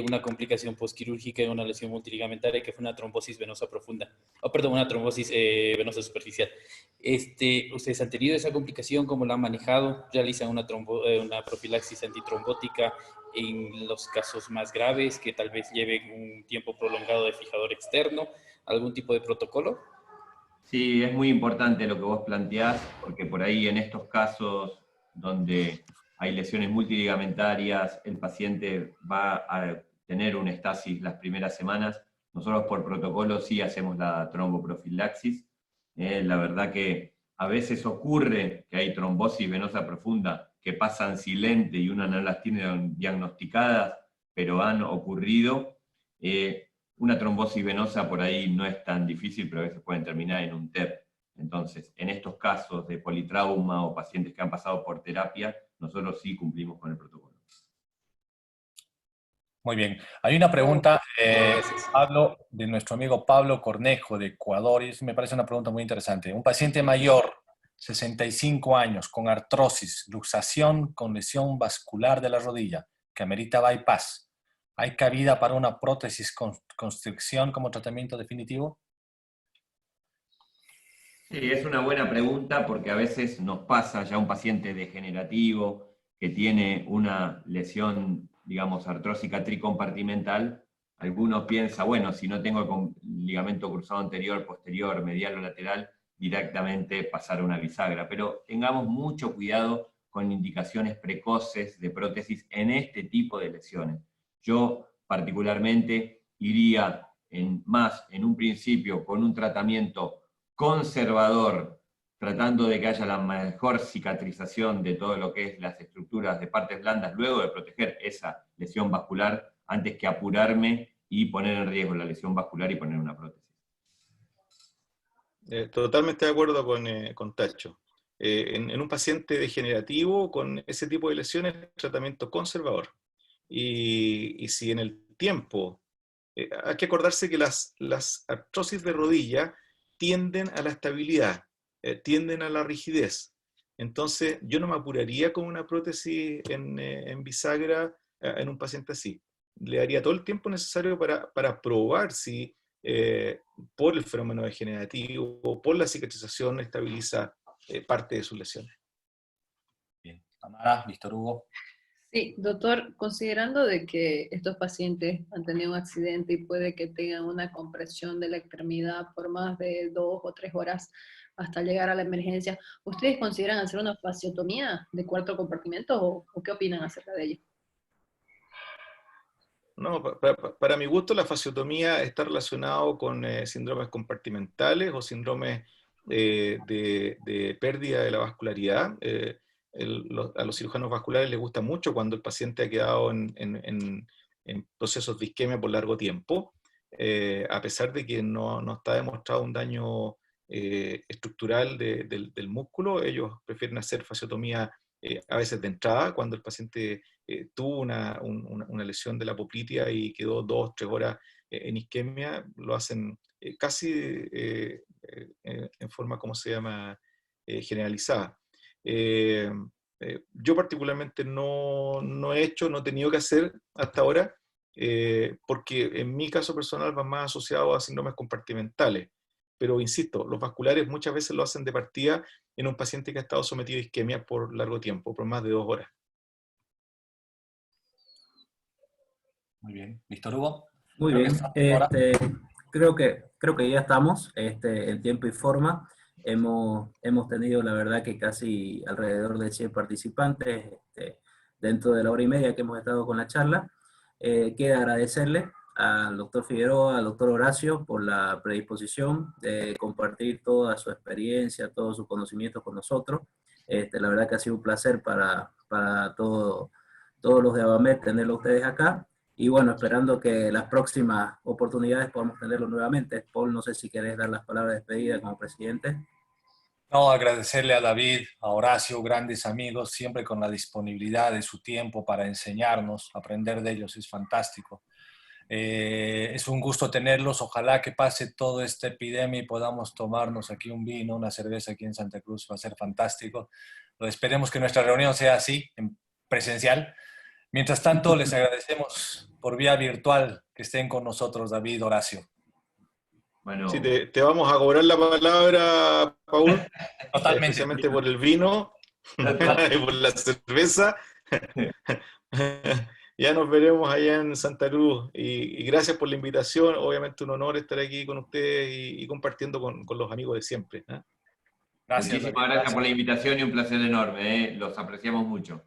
una complicación postquirúrgica en una lesión multiligamentaria, que fue una trombosis venosa profunda. Perdón, una trombosis venosa superficial. ¿Ustedes han tenido esa complicación? ¿Cómo la han manejado? ¿Realizan una profilaxis antitrombótica en los casos más graves, que tal vez lleven un tiempo prolongado de fijador externo? ¿Algún tipo de protocolo? Sí, es muy importante lo que vos planteás, porque por ahí en estos casos donde hay lesiones multiligamentarias, el paciente va a tener una estasis las primeras semanas. Nosotros por protocolo sí hacemos la tromboprofilaxis. La verdad que a veces ocurre que hay trombosis venosa profunda que pasan silente y uno no las tiene diagnosticadas, pero han ocurrido. una trombosis venosa por ahí no es tan difícil, pero a veces pueden terminar en un TEP. Entonces, en estos casos de politrauma o pacientes que han pasado por terapia, nosotros sí cumplimos con el protocolo. Muy bien. Hay una pregunta, Pablo, de nuestro amigo Pablo Cornejo de Ecuador, y me parece una pregunta muy interesante. Un paciente mayor, 65 años, con artrosis, luxación con lesión vascular de la rodilla, que amerita bypass. ¿Hay cabida para una prótesis con constricción como tratamiento definitivo? Sí, es una buena pregunta porque a veces nos pasa ya un paciente degenerativo que tiene una lesión, digamos, artrósica tricompartimental. Algunos piensan, bueno, si no tengo ligamento cruzado anterior, posterior, medial o lateral, directamente pasar a una bisagra. Pero tengamos mucho cuidado con indicaciones precoces de prótesis en este tipo de lesiones. Yo particularmente iría en un principio con un tratamiento conservador, tratando de que haya la mejor cicatrización de todo lo que es las estructuras de partes blandas, luego de proteger esa lesión vascular, antes que apurarme y poner en riesgo la lesión vascular y poner una prótesis. Totalmente de acuerdo con Tacho. En un paciente degenerativo con ese tipo de lesiones, tratamiento conservador. Y si en el tiempo, hay que acordarse que las artrosis de rodilla tienden a la estabilidad, tienden a la rigidez. Entonces, yo no me apuraría con una prótesis en bisagra en un paciente así. Le daría todo el tiempo necesario para probar si por el fenómeno degenerativo, por la cicatrización, estabiliza parte de sus lesiones. Bien. Tamara, Víctor Hugo. Sí, doctor, considerando de que estos pacientes han tenido un accidente y puede que tengan una compresión de la extremidad por más de 2 o 3 horas hasta llegar a la emergencia, ¿ustedes consideran hacer una fasciotomía de cuarto compartimento o qué opinan acerca de ello? No, para mi gusto la fasciotomía está relacionado con síndromes compartimentales o síndromes de pérdida de la vascularidad. A los cirujanos vasculares les gusta mucho cuando el paciente ha quedado en procesos de isquemia por largo tiempo, a pesar de que no está demostrado un daño estructural del músculo. Ellos prefieren hacer fasciotomía a veces de entrada, cuando el paciente tuvo una lesión de la poplitea y quedó 2 o 3 horas en isquemia. Lo hacen casi en forma, ¿cómo se llama?, generalizada. Yo particularmente no he hecho, no he tenido que hacer hasta ahora, porque en mi caso personal va más asociado a síndromes compartimentales. Pero insisto, los vasculares muchas veces lo hacen de partida en un paciente que ha estado sometido a isquemia por largo tiempo, por más de 2 horas. Muy bien. Víctor Hugo. Muy bien. Creo que ya estamos en tiempo y forma. Hemos tenido, la verdad, que casi alrededor de 100 participantes dentro de la hora y media que hemos estado con la charla. Queda agradecerle al doctor Figueroa, al doctor Horacio, por la predisposición de compartir toda su experiencia, todos sus conocimientos con nosotros. La verdad que ha sido un placer para todos los de Abamed tenerlo ustedes acá. Y bueno, esperando que las próximas oportunidades podamos tenerlo nuevamente. Paul, no sé si querés dar las palabras de despedida como presidente. No, agradecerle a David, a Horacio, grandes amigos, siempre con la disponibilidad de su tiempo para enseñarnos, aprender de ellos, es fantástico. Es un gusto tenerlos, ojalá que pase toda esta epidemia y podamos tomarnos aquí un vino, una cerveza aquí en Santa Cruz, va a ser fantástico. Esperemos que nuestra reunión sea así, en presencial. Mientras tanto, les agradecemos por vía virtual que estén con nosotros, David, Horacio. Bueno, sí, te vamos a cobrar la palabra, Paul, totalmente, especialmente por el vino y por la cerveza. Ya nos veremos allá en Santa Cruz y gracias por la invitación. Obviamente un honor estar aquí con ustedes y compartiendo con los amigos de siempre. Gracias, muchísimas gracias por la invitación y un placer enorme. Los apreciamos mucho.